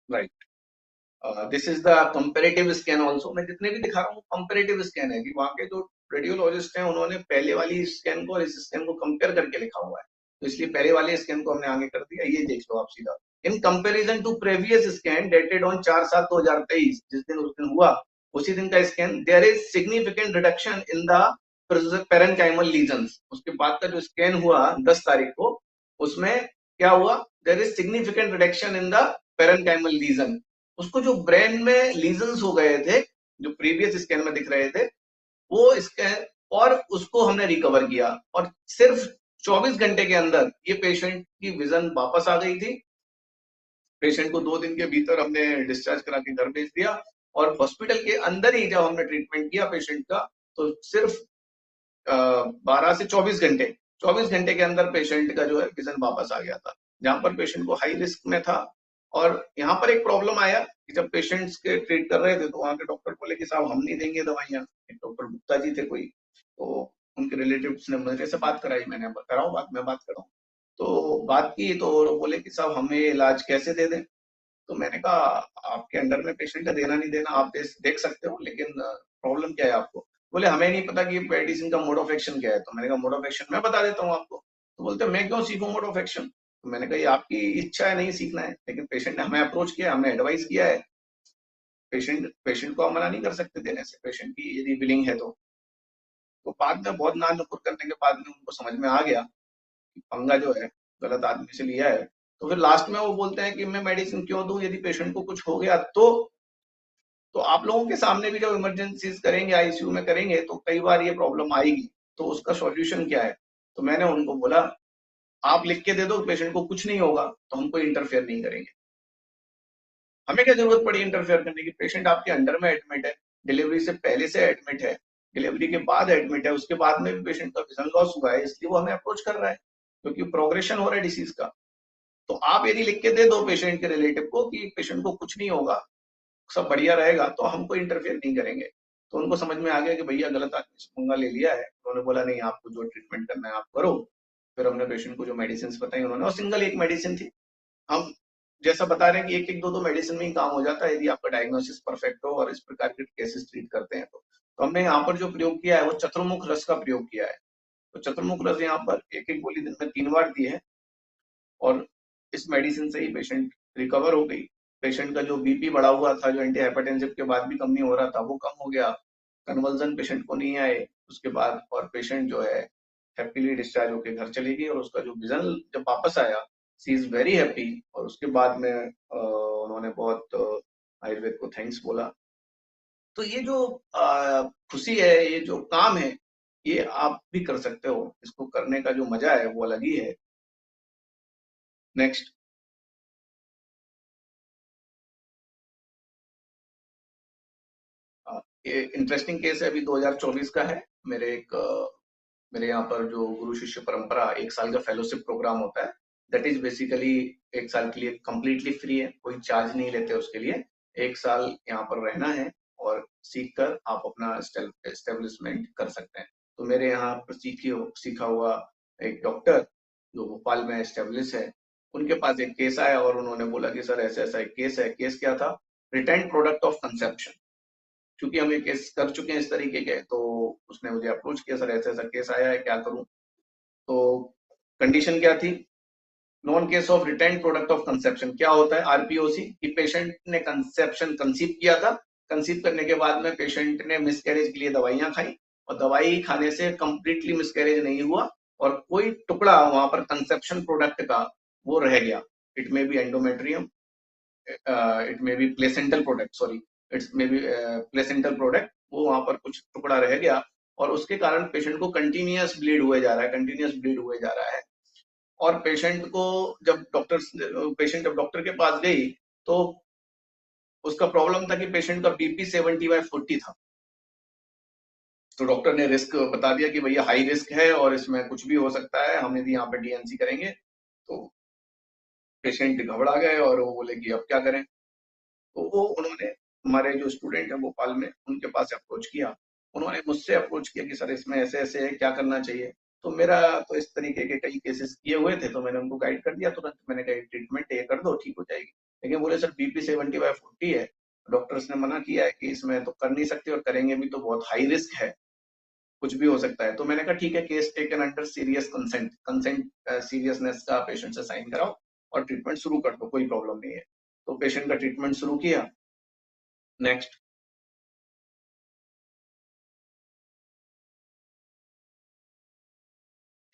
right, this is the comparative scan also. मैं जितने भी दिखा रहा हूँ कंपेरेटिव स्कैन है कि वहां के जो रेडियोलॉजिस्ट हैं उन्होंने पहले वाली स्कैन को और इस स्कैन को कंपेयर करके लिखा हुआ है, तो इसलिए पहले वाले स्कैन को हमने आगे कर दिया। ये देख लो आप सीधा, in comparison to previous scan dated on 4/7/2023, जिस दिन उस दिन हुआ उसी दिन का scan, there is significant reduction in the parenchymal lesions. उसके बाद का जो स्कैन हुआ 10 तारीख को, उसमें क्या हुआ, there is significant reduction in the parenchymal lesion. उसको जो ब्रेन में लीजन्स हो गए थे जो प्रीवियस स्कैन में दिख रहे थे वो स्कैन, और उसको हमने रिकवर किया और सिर्फ 24 घंटे के अंदर ये पेशेंट की विजन वापस आ गई थी। पेशेंट को 2 दिन के भीतर हमने डिस्चार्ज करा के घर भेज दिया और हॉस्पिटल के अंदर ही जब हमने ट्रीटमेंट किया पेशेंट का तो सिर्फ 12 से 24 घंटे के अंदर पेशेंट का जो है विजन वापस आ गया था, जहां पर पेशेंट को हाई रिस्क में था। और यहाँ पर एक प्रॉब्लम आया कि जब पेशेंट्स के ट्रीट कर रहे थे तो वहाँ के डॉक्टर बोले कि साहब हम नहीं देंगे दवाइयाँ। एक डॉक्टर गुप्ता जी थे कोई, तो उनके रिलेटिव्स ने मेरे से बात कराई, मैंने कराओ बात, मैं बात कराऊँ। तो बात की तो वो बोले कि साहब हमें इलाज कैसे दे दें? तो मैंने कहा आपके अंडर में पेशेंट का देना नहीं देना आप देख सकते हो, लेकिन प्रॉब्लम क्या है आपको? बोले हमें नहीं पता कि मेडिसिन का मोड ऑफ एक्शन क्या है। तो मैंने कहा मोड ऑफ एक्शन मैं बता देता हूँ आपको। तो बोलते मैं क्यों सीखूं मोड ऑफ एक्शन? तो मैंने कहा ये आपकी इच्छा है नहीं सीखना है, लेकिन पेशेंट ने हमें अप्रोच किया, हमें एडवाइस किया है। पेशेंट पेशेंट को हम मना नहीं कर सकते देने से, पेशेंट की यदि विलिंग है तो बाद में बहुत नान नुकुर करने के बाद में उनको समझ में आ गया कि पंगा जो है गलत आदमी से लिया है। तो फिर लास्ट में वो बोलते हैं कि मैं मेडिसिन क्यों दूं, यदि पेशेंट को कुछ हो गया तो आप लोगों के सामने भी जब इमरजेंसीज करेंगे, आईसीयू में करेंगे, तो कई बार ये प्रॉब्लम आएगी, तो उसका सॉल्यूशन क्या है? तो मैंने उनको बोला आप लिख के दे दो पेशेंट को कुछ नहीं होगा तो हम कोई इंटरफेयर नहीं करेंगे। हमें क्या जरूरत पड़ी इंटरफेयर करने की? पेशेंट आपके अंडर में एडमिट है, डिलीवरी से पहले से एडमिट है, डिलीवरी के बाद एडमिट है, उसके बाद में भी पेशेंट का विजन लॉस हुआ है, इसलिए वो हमें अप्रोच कर रहा है क्योंकि प्रोग्रेशन हो रहा है डिसीज का। तो आप यदि लिख के दे दो पेशेंट के रिलेटिव को कि पेशेंट को कुछ नहीं होगा, सब बढ़िया रहेगा, तो हम कोई इंटरफेयर नहीं करेंगे। तो उनको समझ में आ गया कि भैया गलत आदमी से पंगा ले लिया है। उन्होंने बोला नहीं आपको जो ट्रीटमेंट करना है आप करो। फिर हमने पेशेंट को जो मेडिसिन बताई उन्होंने, और सिंगल एक मेडिसिन थी। हम जैसा बता रहे हैं कि एक एक दो दो मेडिसिन में ही काम हो जाता है यदि आपका डायग्नोसिस परफेक्ट हो और इस प्रकार के केसेस ट्रीट करते हैं तो हमने यहाँ पर जो प्रयोग किया है वो चतुर्मुख रस का प्रयोग किया है। तो चतुर्मुख रस यहाँ पर एक एक गोली दिन में 3 बार दी है और इस मेडिसिन से ही पेशेंट रिकवर हो गई। पेशेंट का जो बीपी बढ़ा हुआ था, जो एंटी हाइपरटेंसिव के बाद भी कम नहीं हो रहा था, वो कम हो गया। कन्वर्जन पेशेंट को नहीं आए उसके बाद, और पेशेंट जो है हैप्पीली डिस्चार्ज होकर घर चली गई और उसका जो विजन जब वापस आया, सी इज वेरी हैप्पी। और उसके बाद में उन्होंने बहुत आयुर्वेद को थैंक्स बोला। तो ये जो खुशी है, ये जो काम है, ये आप भी कर सकते हो। इसको करने का जो मजा है वो अलग ही है। नेक्स्ट। ये इंटरेस्टिंग केस है, अभी 2024 का है। मेरे यहाँ पर जो गुरु शिष्य परंपरा 1 साल का फेलोशिप प्रोग्राम होता है, दैट इज बेसिकली 1 साल के लिए कंप्लीटली फ्री है, कोई चार्ज नहीं लेते उसके लिए। 1 साल यहाँ पर रहना है और सीख कर आप अपना एस्टेब्लिशमेंट कर सकते हैं। तो मेरे यहाँ पर सीखा हुआ एक डॉक्टर जो भोपाल में एस्टेब्लिश है, उनके पास एक केस आया और उन्होंने बोला कि सर ऐसा ऐसा एक केस है। केस क्या था? Retained product of conception. क्योंकि हम ये केस कर चुके हैं इस तरीके के, तो उसने मुझे अप्रोच किया, सर ऐसा ऐसा केस आया है, क्या करूं? तो कंडीशन क्या थी? Non case of retained product of conception. क्या होता है आरपीओसी? कि पेशेंट ने कंसेप्शन कंसीव किया था, कंसीव करने के बाद में पेशेंट ने मिसकैरेज के लिए दवाइयां खाई और दवाई खाने से कंप्लीटली मिसकैरेज नहीं हुआ और कोई टुकड़ा वहां पर कंसेप्शन प्रोडक्ट का वो रह गया। It may be endometrium, it may be placental product, sorry it's may be placental product, वो वहां पर कुछ टुकड़ा रह गया और उसके कारण पेशेंट को कंटिन्यूअस ब्लीड हुए जा रहा है, कंटिन्यूअस ब्लीड हुए जा रहा है। और पेशेंट जब डॉक्टर के पास गई तो उसका प्रॉब्लम था कि पेशेंट का बीपी 70/40 था। तो डॉक्टर ने रिस्क बता दिया कि भैया हाई रिस्क है और इसमें कुछ भी हो सकता है, हम यदि यहाँ पे डीएनसी करेंगे। तो पेशेंट घबरा गए और वो बोले कि अब क्या करें? तो वो उन्होंने हमारे जो स्टूडेंट है भोपाल में उनके पास अप्रोच किया। उन्होंने मुझसे अप्रोच किया कि सर इसमें ऐसे ऐसे है, क्या करना चाहिए? तो मेरा तो इस तरीके के कई केसेस किए हुए थे, तो मैंने उनको गाइड कर दिया तुरंत। मैंने कहा ट्रीटमेंट ये कर दो, ठीक हो जाएगी। लेकिन बोले सर बीपी 70/40 है, डॉक्टर्स ने मना किया है कि इसमें तो कर नहीं सकते और करेंगे भी तो बहुत हाई रिस्क है, कुछ भी हो सकता है। तो मैंने कहा ठीक है, case taken under serious consent seriousness का पेशेंट से साइन कराओ और ट्रीटमेंट शुरू कर दो, कोई प्रॉब्लम नहीं है। तो पेशेंट का ट्रीटमेंट शुरू किया। Next.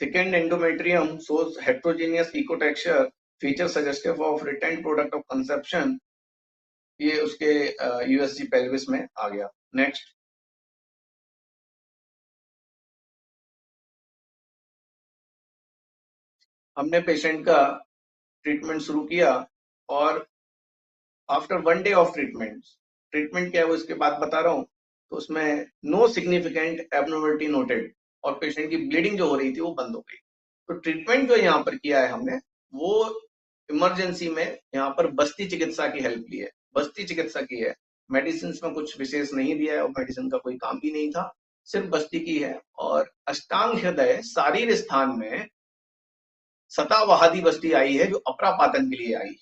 Thickened endometrium shows heterogeneous ecotexture, feature suggestive of retained product of conception। ये उसके यूएसजी पेल्विस में आ गया। नेक्स्ट। हमने पेशेंट का ट्रीटमेंट शुरू किया और आफ्टर 1 डे ऑफ ट्रीटमेंट क्या है वो इसके बाद बता रहा हूँ। तो उसमें नो सिग्निफिकेंट एबनॉर्मलिटी नोटेड और पेशेंट की ब्लीडिंग जो हो रही थी वो बंद हो गई। तो ट्रीटमेंट जो यहाँ पर किया है हमने, वो इमरजेंसी में यहाँ पर बस्ती चिकित्सा की हेल्प ली है। बस्ती चिकित्सा की है। मेडिसिन में कुछ विशेष नहीं दिया है और मेडिसिन का कोई काम भी नहीं था, सिर्फ बस्ती की है। और अष्टांग हृदय शारीर स्थान में सतावहादी बस्ती आई है, जो अपरापातन के लिए आई है।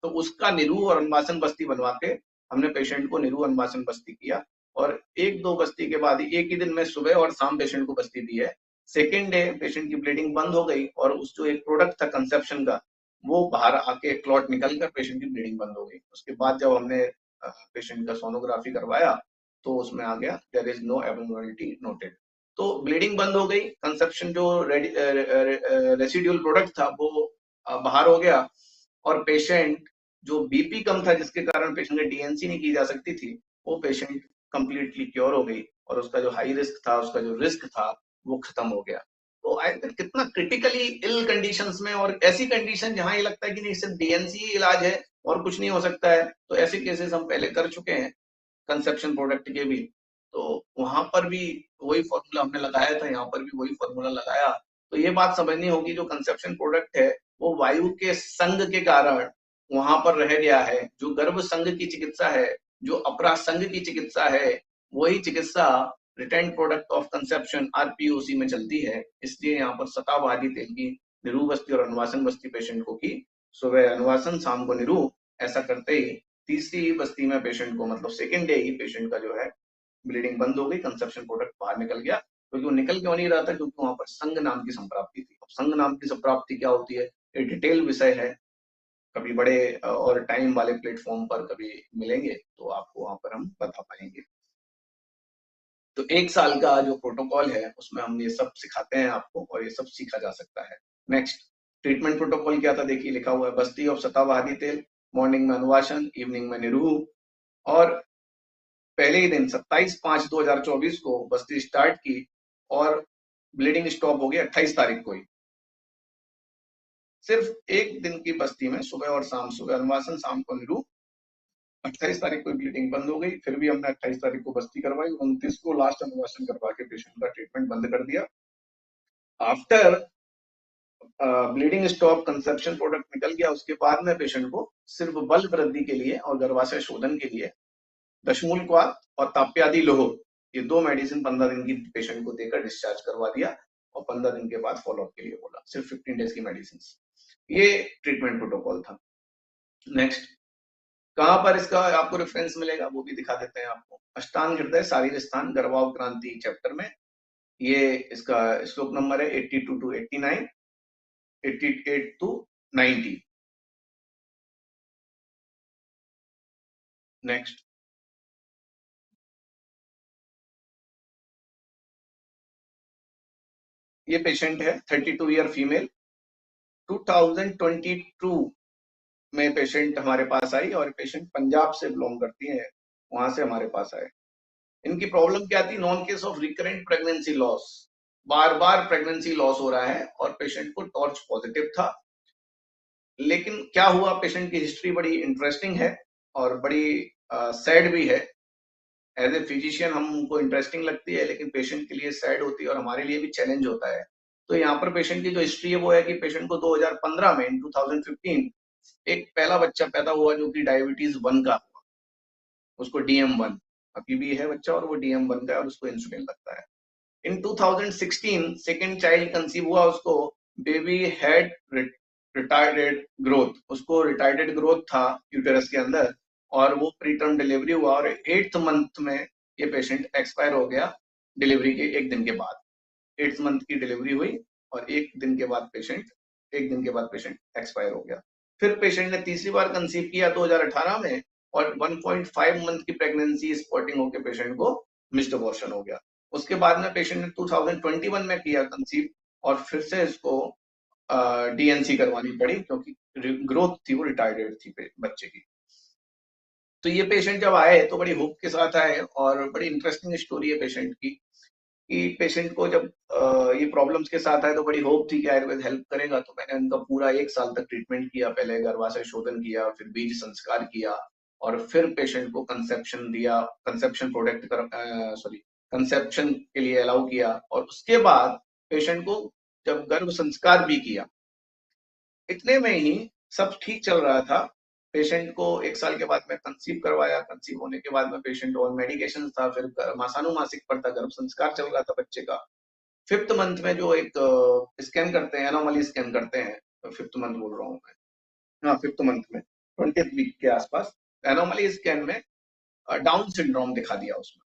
तो उसका निरू और अनुवासन बस्ती बनवा के हमने पेशेंट को निरू अनुवासन बस्ती किया, और एक दो बस्ती के बाद एक ही दिन में सुबह और शाम पेशेंट को बस्ती दी है। सेकेंड डे पेशेंट की ब्लीडिंग बंद हो गई, और उस जो एक प्रोडक्ट था कंसेप्शन का, वो बाहर आके क्लॉट निकल कर पेशेंट की ब्लीडिंग बंद हो गई। उसके बाद जब हमने पेशेंट का सोनोग्राफी करवाया तो उसमें आ गया there is no abnormality noted. तो ब्लीडिंग बंद हो गई, कंसेप्शन जो रेसिड्यूल प्रोडक्ट था वो बाहर हो गया, और पेशेंट जो बीपी कम था जिसके कारण पेशेंट ने डीएनसी नहीं की जा सकती थी, वो पेशेंट कंप्लीटली क्योर हो गई, और उसका जो हाई रिस्क था, उसका जो रिस्क था, वो खत्म हो गया। तो आई थिंक कितना क्रिटिकली इल कंडीशंस में, और ऐसी कंडीशन जहां ये लगता है कि नहीं सिर्फ डीएनसी इलाज है और कुछ नहीं हो सकता है, तो ऐसे केसेस हम पहले कर चुके हैं कंसेप्शन प्रोडक्ट के भी। तो वहां पर भी वही फॉर्मूला हमने लगाया था, यहाँ पर भी वही फॉर्मूला लगाया। तो ये बात समझनी होगी, जो कंसेप्शन प्रोडक्ट है वो वायु के संग के कारण वहां पर रह गया है। जो गर्भ संग की चिकित्सा है, जो अपरा संग की चिकित्सा है, वही चिकित्सा रिटेन प्रोडक्ट ऑफ कंसेप्शन आरपीओसी में चलती है। इसलिए यहाँ पर सतावादी तेल की निरू बस्ती और अनुवासन बस्ती पेशेंट को की, सुबह अनुवासन शाम को निरू। ऐसा करते ही तीसरी बस्ती में पेशेंट को, मतलब सेकेंड डे ही पेशेंट का जो है ब्लीडिंग बंद हो गई, कंसेप्शन प्रोडक्ट बाहर निकल गया। क्योंकि वो निकल क्यों नहीं रहा था? क्योंकि वहां पर संघ नाम की संप्राप्ति थी। अब संघ नाम की संप्राप्ति क्या होती है, ये डिटेल विषय है, कभी बड़े और टाइम वाले प्लेटफॉर्म पर कभी मिलेंगे तो आपको वहां पर हम बता पाएंगे। तो एक साल का जो प्रोटोकॉल है उसमें हम ये सब सिखाते हैं आपको, और ये सब सीखा जा सकता है। नेक्स्ट, ट्रीटमेंट प्रोटोकॉल क्या था? देखिए लिखा हुआ है, बस्ती ऑफ सतावादी तेल, मॉर्निंग में अनुवासन, इवनिंग में निरूह। और पहले ही दिन 27/5/2024 को बस्ती स्टार्ट की, और ब्लीडिंग स्टॉप हो गई 28 तारीख को ही। सिर्फ एक दिन की बस्ती में सुबह और शाम, सुबह अनुवासन शाम को निरूह। 28 तारीख को ब्लीडिंग बंद हो गई, फिर भी हमने 28 तारीख को बस्ती करवाई, 29 को लास्ट अनुवासन करवा के पेशेंट का ट्रीटमेंट बंद कर दिया। After bleeding stop, conception product निकल गया, उसके बाद में पेशेंट को सिर्फ बल वृद्धि के लिए और गर्भाशय शोधन के लिए दशमूलक्वाथ और ताप्यादि लोह, ये 2 मेडिसिन 15 दिन की पेशेंट को देकर डिस्चार्ज करवा दिया, और 15 दिन के बाद फॉलोअप के लिए बोला, सिर्फ 15 डेज की मेडिसिन। ये ट्रीटमेंट प्रोटोकॉल था। नेक्स्ट, कहां पर इसका आपको रेफरेंस मिलेगा वो भी दिखा देते हैं आपको। अष्टांग हृदय शारीर स्थान गर्भावक्रांति चैप्टर में ये इसका श्लोक नंबर है 82 to 89, 88 to 90। नेक्स्ट, ये पेशेंट है 32 ईयर फीमेल, 2022 में पेशेंट हमारे पास आई, और पेशेंट पंजाब से बिलोंग करती है, वहां से हमारे पास आए। इनकी प्रॉब्लम क्या थी? Non case of recurrent pregnancy loss, bar bar pregnancy loss हो रहा है, और पेशेंट को टॉर्च पॉजिटिव था। लेकिन क्या हुआ, पेशेंट की हिस्ट्री बड़ी इंटरेस्टिंग है और बड़ी सैड भी है। एज ए फिजिशियन हमको इंटरेस्टिंग लगती है, लेकिन पेशेंट के लिए सैड होती है और हमारे लिए भी चैलेंज होता है। तो यहाँ पर पेशेंट की जो हिस्ट्री है वो है कि पेशेंट को 2015 में, 2015 एक पहला बच्चा पैदा हुआ जो कि डायबिटीज 1 का हुआ, उसको DM1 अभी भी है बच्चा, और वो DM1 का है और उसको इंसुलिन लगता है। इन 2016 सेकेंड चाइल्ड कंसीव हुआ, उसको बेबी हैड रिटार्डेड ग्रोथ, उसको रिटार्डेड ग्रोथ था यूटेरस के अंदर, और वो प्रीटर्म डिलीवरी हुआ, और 8th मंथ में ये पेशेंट एक्सपायर हो गया डिलीवरी के 1 दिन के बाद। 8th मंथ की डिलीवरी हुई और 1 दिन के बाद पेशेंट एक्सपायर हो गया। फिर पेशेंट ने तीसरी बार कंसीव किया 2018 में, और 1.5 मंथ की प्रेगनेंसी स्पॉटिंग होकर पेशेंट को मिस्ड अबॉर्शन हो गया। उसके बाद में पेशेंट ने 2021 में किया कंसीव, और फिर से इसको डीएनसी करवानी पड़ी क्योंकि ग्रोथ थी वो रिटार्डेड थी बच्चे की। तो ये पेशेंट जब आए तो बड़ी होप के साथ आए, और बड़ी इंटरेस्टिंग स्टोरी है पेशेंट की, कि पेशेंट को जब ये प्रॉब्लम्स के साथ आए तो बड़ी होप थी कि आयुर्वेद हेल्प करेगा। तो मैंने उनका पूरा 1 साल तक ट्रीटमेंट किया, पहले गर्भाशय शोधन किया, फिर बीज संस्कार किया, और फिर पेशेंट को कंसेप्शन दिया, कंसेप्शन प्रोडक्ट कंसेप्शन के लिए अलाउ किया, और उसके बाद पेशेंट को जब गर्भ संस्कार भी किया। इतने में ही सब ठीक चल रहा था, पेशेंट को 1 साल के बाद में कंसीव करवाया। कंसीव होने के बाद में पेशेंट और मेडिकेशन था, फिर मासानुमासिक पर था, गर्भ संस्कार चल रहा था बच्चे का। 5th मंथ में जो एक स्कैन करते हैं, एनोमली स्कैन करते हैं, 5th मंथ बोल रहा हूँ मैं, हाँ 5th मंथ में 20th वीक के आसपास एनोमली स्कैन में डाउन सिंड्रोम दिखा दिया, उसमें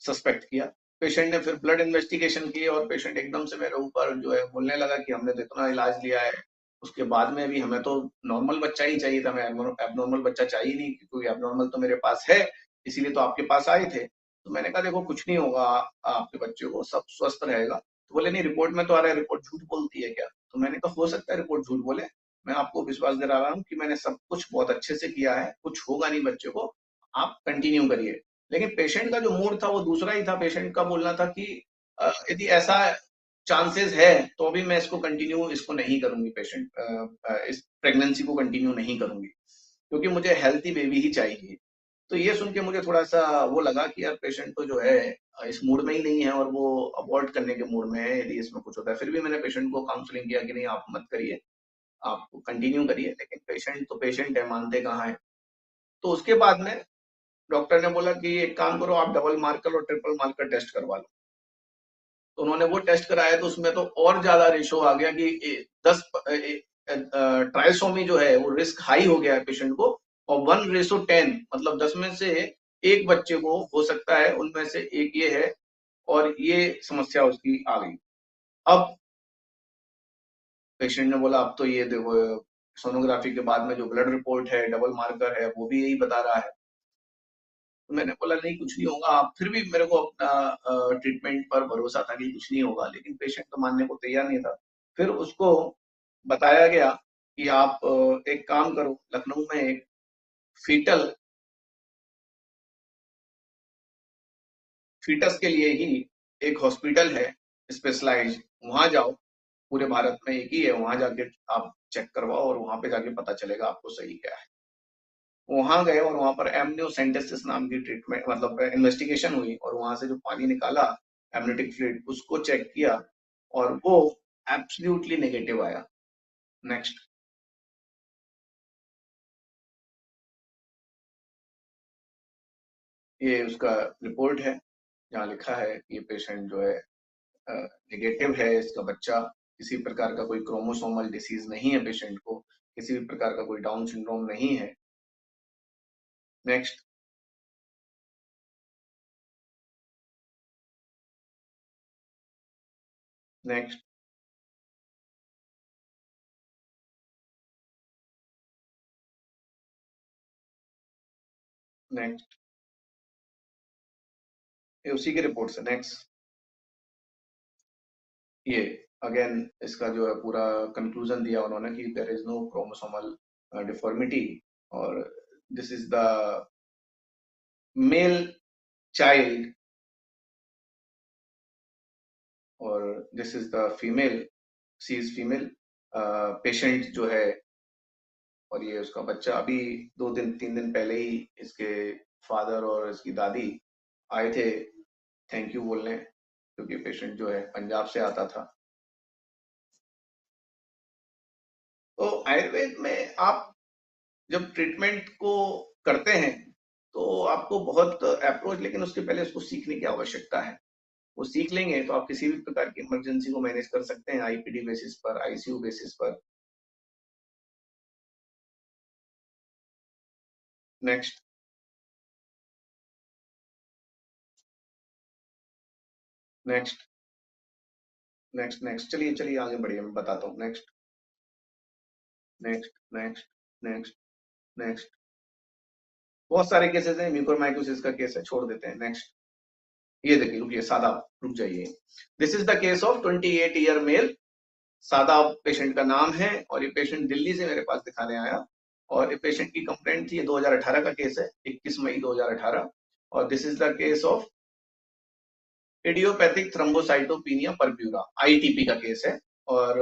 सस्पेक्ट किया। पेशेंट ने फिर ब्लड इन्वेस्टिगेशन की और पेशेंट एकदम से मेरे ऊपर जो है बोलने लगा कि हमने तो इतना इलाज लिया है, उसके बाद में भी हमें तो नॉर्मल बच्चा ही चाहिए था, मैं एबनॉर्मल बच्चा चाहिए नहीं, क्योंकि एबनॉर्मल तो मेरे पास है, इसीलिए तो आपके पास आए थे। तो मैंने कहा देखो कुछ नहीं होगा आपके बच्चे को, सब स्वस्थ रहेगा। तो बोले नहीं, रिपोर्ट में तो आ रहा है, रिपोर्ट झूठ बोलती है क्या? तो मैंने कहा हो सकता है रिपोर्ट झूठ बोले, मैं आपको विश्वास दिला रहा हूँ कि मैंने सब कुछ बहुत अच्छे से किया है, कुछ होगा नहीं बच्चे को, आप कंटिन्यू करिए। लेकिन पेशेंट का जो मूड था वो दूसरा ही था। पेशेंट का बोलना था कि यदि ऐसा चांसेस है तो अभी मैं इसको कंटिन्यू इसको नहीं करूंगी, इस प्रेगनेंसी को कंटिन्यू नहीं करूंगी, क्योंकि मुझे हेल्थी बेबी ही चाहिए। तो ये सुन के मुझे थोड़ा सा वो लगा कि यार पेशेंट तो जो है इस मूड में ही नहीं है और वो अवॉइड करने के मूड में है, यदि इसमें कुछ होता है। फिर भी मैंने पेशेंट को काउंसलिंग किया कि नहीं आप मत करिए, आप कंटिन्यू करिए, लेकिन पेशेंट तो पेशेंट है, मानते कहाँ है। तो उसके बाद में डॉक्टर ने बोला कि एक काम करो, आप डबल मार्कर और ट्रिपल मार्कर टेस्ट करवा लो। तो उन्होंने वो टेस्ट कराया तो उसमें तो और ज्यादा रेशो आ गया कि 10 ट्राइसोमी जो है वो रिस्क हाई हो गया है पेशेंट को, और 1:10, मतलब 10 में से एक बच्चे को हो सकता है, उनमें से एक ये है, और ये समस्या उसकी आ गई। अब पेशेंट ने बोला अब तो ये देखो, सोनोग्राफी के बाद में जो ब्लड रिपोर्ट है, डबल मार्कर है, वो भी यही बता रहा है। तो मैंने बोला नहीं कुछ नहीं होगा, आप फिर भी मेरे को अपना ट्रीटमेंट पर भरोसा था कि कुछ नहीं होगा, लेकिन पेशेंट तो मानने को तैयार नहीं था। फिर उसको बताया गया कि आप एक काम करो, लखनऊ में एक फीटल फीटस के लिए ही एक हॉस्पिटल है स्पेशलाइज्ड, वहां जाओ, पूरे भारत में एक ही है, वहां जाके आप चेक करवाओ और वहां पे जाके पता चलेगा आपको सही क्या है। वहां गए और वहां पर एमनियोसेंटेसिस नाम की ट्रीटमेंट, मतलब इन्वेस्टिगेशन हुई, और वहां से जो पानी निकाला एमनियोटिक फ्लूइड, उसको चेक किया और वो एब्सोल्युटली नेगेटिव आया। नेक्स्ट। ये उसका रिपोर्ट है, जहाँ लिखा है कि ये पेशेंट जो है नेगेटिव है, इसका बच्चा, किसी प्रकार का कोई क्रोमोसोमल डिसीज नहीं है पेशेंट को, किसी भी प्रकार का कोई डाउन सिंड्रोम नहीं है। नेक्स्ट। नेक्स्ट। नेक्स्ट। ये उसी की रिपोर्ट से। नेक्स्ट। ये अगेन इसका जो है पूरा कंक्लूजन दिया उन्होंने कि there is no chromosomal deformity, और this is the male child और this is the female, she is female patient जो है, और ये उसका बच्चा। अभी 2 दिन 3 दिन पहले ही इसके फादर और इसकी दादी आए थे थैंक यू बोलने, क्योंकि पेशेंट जो है पंजाब से आता था। तो आयुर्वेद में आप जब ट्रीटमेंट को करते हैं तो आपको बहुत अप्रोच, लेकिन उसके पहले उसको सीखने की आवश्यकता है। वो सीख लेंगे तो आप किसी भी प्रकार की इमरजेंसी को मैनेज कर सकते हैं, आईपीडी बेसिस पर, आईसीयू बेसिस पर। नेक्स्ट। नेक्स्ट। नेक्स्ट। नेक्स्ट, चलिए चलिए आगे बढ़िए, मैं बताता हूँ। Next. Next. Next. Next. Next. बहुत सारे केसेस हैं, म्यूकोरमाइकोसिस का केस है, छोड़ देते हैं। नेक्स्ट। ये देखिए, रुकिए, सादा, रुक जाइए। This is the case of 28 year male, सादा पेशेंट का नाम है, और ये पेशेंट दिल्ली से मेरे पास दिखाने आया, और ये पेशेंट की कंप्लेंट थी, ये 2018 का केस है, 21 मई 2018, और this is the case of idiopathic thrombocytopenia purpura, ITP का केस है। और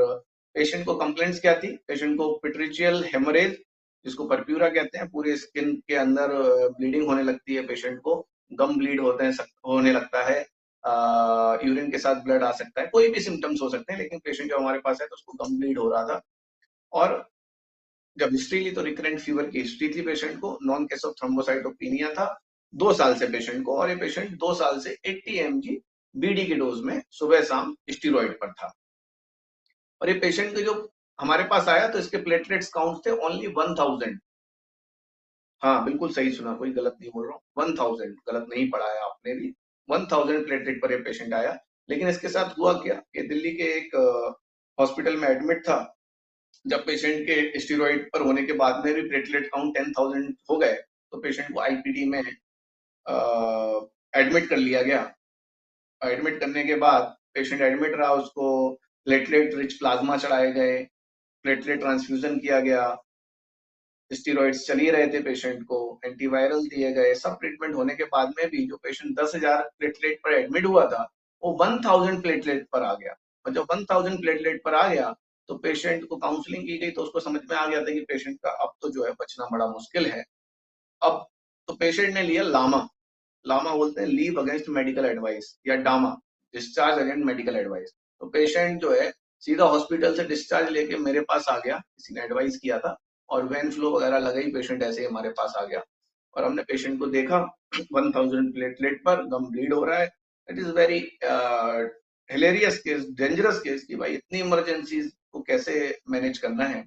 पेशेंट को कंप्लेंट्स क्या थी? पेशेंट को पिट्रिचियल हेमोरेज, जिसको परप्यूरा कहते हैं, पूरे स्किन के अंदर ब्लीडिंग होने लगती है पेशेंट को, गम ब्लीड होने लगता है, यूरिन के साथ ब्लड आ सकता है, कोई भी सिम्टम्स हो सकते हैं, लेकिन पेशेंट जब हमारे पास है तो उसको गम ब्लीड हो रहा था। और जब हिस्ट्री ली तो रिकरेंट फीवर की हिस्ट्री थी पेशेंट को, नॉन केस ऑफ थ्रोम्बोसाइटोपिनिया था 2 साल से पेशेंट को, और ये पेशेंट 2 साल से 80 mg बीडी के डोज में सुबह शाम स्टीरॉइड पर था। और ये पेशेंट के जो हमारे पास आया तो इसके प्लेटलेट्स काउंट थे ओनली 1000। हाँ बिल्कुल सही सुना, कोई गलत नहीं बोल रहा हूँ, 1000 गलत नहीं पढ़ा है आपने भी, 1000 प्लेटलेट पर ये पेशेंट आया। लेकिन इसके साथ हुआ क्या, ये दिल्ली के एक हॉस्पिटल में एडमिट था। जब पेशेंट के स्टीरॉइड पर होने के बाद में भी प्लेटलेट काउंट 10,000 हो गए तो पेशेंट को आईपीडी में एडमिट कर लिया गया। एडमिट करने के बाद पेशेंट एडमिट रहा, उसको प्लेटलेट रिच प्लाज्मा चढ़ाए गए, प्लेटलेट ट्रांसफ्यूजन किया गया, स्टीरॉइड्स चल ही रहे थे पेशेंट को, एंटीवायरल दिए गए, सब ट्रीटमेंट होने के बाद में भी जो पेशेंट 10,000 प्लेटलेट पर एडमिट हुआ था वो 1000 प्लेटलेट पर आ गया। और जब 1000 प्लेटलेट पर आ गया तो पेशेंट को काउंसलिंग की गई तो उसको समझ में आ गया था कि पेशेंट का अब तो जो है बचना बड़ा मुश्किल है। अब तो पेशेंट ने लिया लामा, लामा बोलते हैं लीव अगेंस्ट मेडिकल एडवाइस, या डामा, डिस्चार्ज अगेंस्ट मेडिकल एडवाइस। तो पेशेंट जो है सीधा हॉस्पिटल से डिस्चार्ज लेके मेरे पास आ गया, किसी ने एडवाइस किया था, और वेन फ्लो वगैरह लगाई, पेशेंट ऐसे ही हमारे पास आ गया और हमने पेशेंट को देखा 1000 प्लेटलेट पर गम ब्लीड हो रहा है। It is very hilarious case, dangerous case कि भाई इतनी इमरजेंसी को कैसे मैनेज करना है।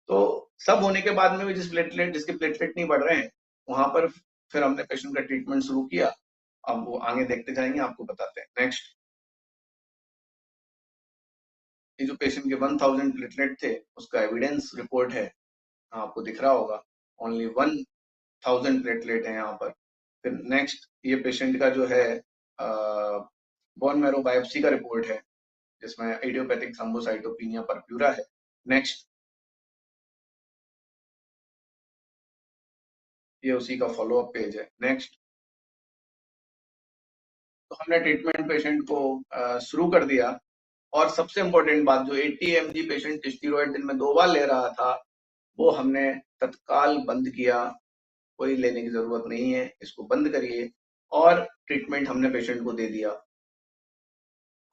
तो सब होने के बाद में भी जिसके प्लेटलेट नहीं बढ़ रहे हैं वहां पर फिर हमने पेशेंट का ट्रीटमेंट शुरू किया। अब वो आगे देखते जाएंगे, आपको बताते हैं। नेक्स्ट, ये जो पेशेंट के 1000 प्लेटलेट थे उसका एविडेंस रिपोर्ट है, आपको दिख रहा होगा, ओनली 1000 प्लेटलेट है यहाँ पर। फिर नेक्स्ट, ये पेशेंट का जो है बोन मैरो बायोप्सी का रिपोर्ट है जिसमें इडियोपैथिक थ्रोम्बोसाइटोपिनिया परप्यूरा है। नेक्स्ट, ये उसी का फॉलोअप पेज है। नेक्स्ट, तो हमने ट्रीटमेंट पेशेंट को शुरू कर दिया। और सबसे इम्पोर्टेंट बात, जो 80 mg पेशेंट स्टीरॉयड दिन में 2 बार ले रहा था वो हमने तत्काल बंद किया, कोई लेने की जरूरत नहीं है, इसको बंद करिए। और ट्रीटमेंट हमने पेशेंट को दे दिया।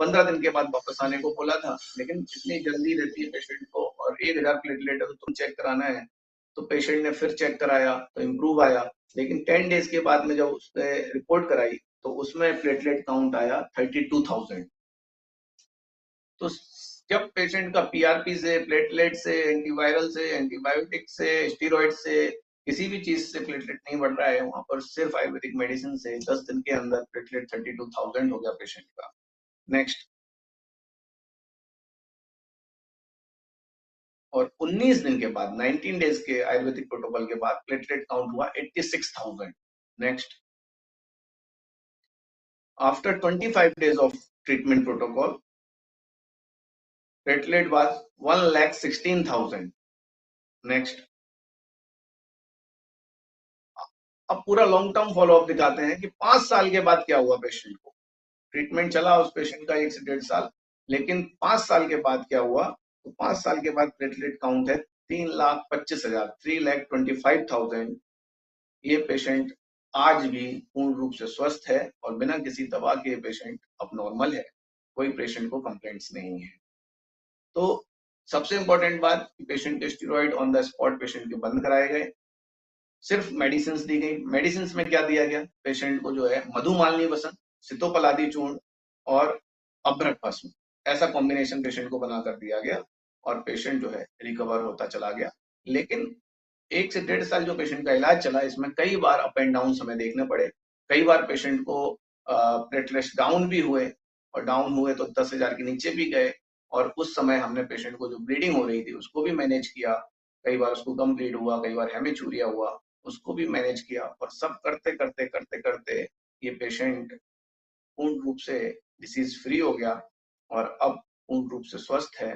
15 दिन के बाद वापस आने को बोला था, लेकिन इतनी जल्दी रहती है पेशेंट को, और 1000 प्लेटलेट है तो तुम चेक कराना है। तो पेशेंट ने फिर चेक कराया तो इम्प्रूव आया, लेकिन 10 डेज के बाद में जब उसने रिपोर्ट कराई तो उसमें प्लेटलेट काउंट आया 32,000। तो जब पेशेंट का पीआरपी से, प्लेटलेट से, एंटीवायरल से, एंटीबायोटिक से, स्टीरॉइड से, किसी भी चीज से प्लेटलेट नहीं बढ़ रहा है, वहां पर सिर्फ आयुर्वेदिक मेडिसिन से 10 दिन के अंदर प्लेटलेट 32,000 हो गया पेशेंट का। नेक्स्ट, और 19 दिन के बाद, 19 डेज के आयुर्वेदिक प्रोटोकॉल के बाद प्लेटलेट काउंट हुआ 86,000। Next, after 25 days of treatment protocol, platelet was 1,16,000. Next, अब पूरा लॉन्ग टर्म फॉलोअप दिखाते हैं कि 5 साल के बाद क्या हुआ पेशेंट को। ट्रीटमेंट चला उस पेशेंट का 1 से 1.5 साल, लेकिन 5 साल के बाद क्या हुआ, तो 5 साल के बाद प्लेटलेट काउंट है 3,25,000, 3,25,000। ये पेशेंट आज भी पूर्ण रूप से स्वस्थ है और बिना किसी दवा के पेशेंट अब नॉर्मल है, कोई पेशेंट को कंप्लेंट्स नहीं है। तो सबसे इंपॉर्टेंट बात, पेशेंट के steroid on the spot patient के बंद कराए गए, सिर्फ मेडिसिन दी गई। मेडिसिन में क्या दिया गया, पेशेंट को जो है मधुमालिनी वसन, सितोपलादी चूर्ण और अभ्रक भस्म, ऐसा कॉम्बिनेशन पेशेंट को बना कर दिया गया और पेशेंट जो है रिकवर होता चला गया। लेकिन 1 से 1.5 साल जो पेशेंट का इलाज चला, इसमें कई बार अप एंड डाउन हमें देखने पड़े। कई बार पेशेंट को प्लेटलेट्स डाउन भी हुए, और डाउन हुए तो 10,000 के नीचे भी गए, और उस समय हमने पेशेंट को जो ब्लीडिंग हो रही थी उसको भी मैनेज किया। कई बार उसको कम ब्लीड हुआ, कई बार हेमेचूरिया हुआ, उसको भी मैनेज किया। और सब करते करते करते करते ये पेशेंट पूर्ण रूप से डिसीज फ्री हो गया और अब पूर्ण रूप से स्वस्थ है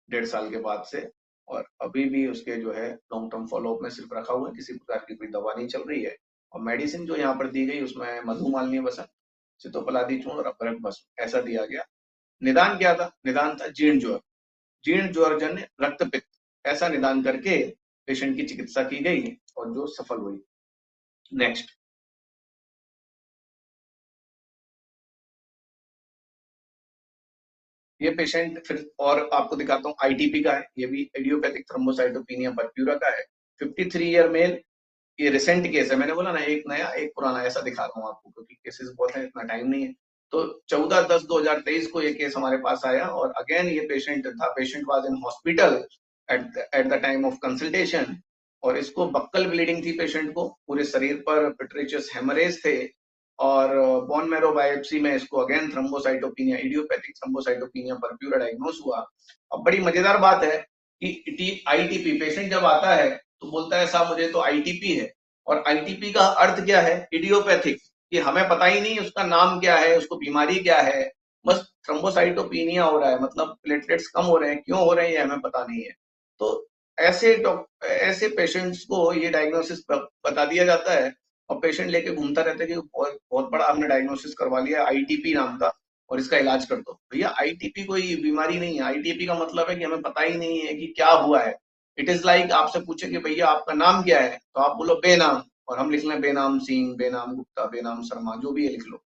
1.5 साल के बाद से। और अभी भी उसके जो है लॉन्ग टर्म फॉलोअप में सिर्फ रखा हुआ है, किसी प्रकार की कोई दवा नहीं चल रही है। और मेडिसिन जो यहाँ पर दी गई उसमें मधुमालिनी वसन, सितोपलादी चूर्ण और अभ्रक भस्म ऐसा दिया गया। निदान क्या था, निदान था जीर्ण ज्वर, जीर्ण ज्वर जन्य रक्तपित्त, ऐसा निदान करके पेशेंट की चिकित्सा की गई और जो सफल हुई। नेक्स्ट, ये पेशेंट फिर और आपको दिखाता हूँ, आईटीपी का है, ये भी इडियोपैथिक थ्रोम्बोसाइटोपिनिया परप्यूरा का है, 53 ईयर मेल। ये रिसेंट केस है, मैंने बोला ना एक नया एक पुराना, ऐसा दिखा रहा हूँ आपको क्योंकि केसेस बहुत हैं, इतना टाइम नहीं है। तो 14/10/2023 को ये केस हमारे पास आया और अगेन ये पेशेंट था, patient was in hospital at the time of consultation, और इसको बक्कल ब्लीडिंग थी पेशेंट को, पूरे शरीर पर पिट्रेचस हेमरेज थे, और बोन मैरो बायोप्सी में इसको again thrombocytopenia, idiopathic thrombocytopenia purpura diagnose हुआ। अब बड़ी मजेदार बात है कि आईटीपी पेशेंट जब आता है तो बोलता है साहब मुझे तो आईटीपी है, और आईटीपी का अर्थ क्या है, इडियोपैथिक, कि हमें पता ही नहीं उसका नाम क्या है, उसको बीमारी क्या है, बस थ्रोम्बोसाइटोपिनिया हो रहा है, मतलब प्लेटलेट्स कम हो रहे हैं, क्यों हो रहे हैं ये हमें पता नहीं है। तो ऐसे पेशेंट्स को ये डायग्नोसिस बता दिया जाता है, और पेशेंट लेके घूमता रहता है कि बहुत बहुत बड़ा आपने डायग्नोसिस करवा लिया आईटीपी नाम का, और इसका इलाज कर दो। भैया आईटीपी कोई बीमारी नहीं है, आईटीपी का मतलब है कि हमें पता ही नहीं है कि क्या हुआ है। इट इज लाइक आपसे पूछे कि भैया आपका नाम क्या है, तो आप बोलो बेनाम, और हम लिख लें बेनाम सिंह, बेनाम गुप्ता, बेनाम शर्मा, जो भी है लिख लो।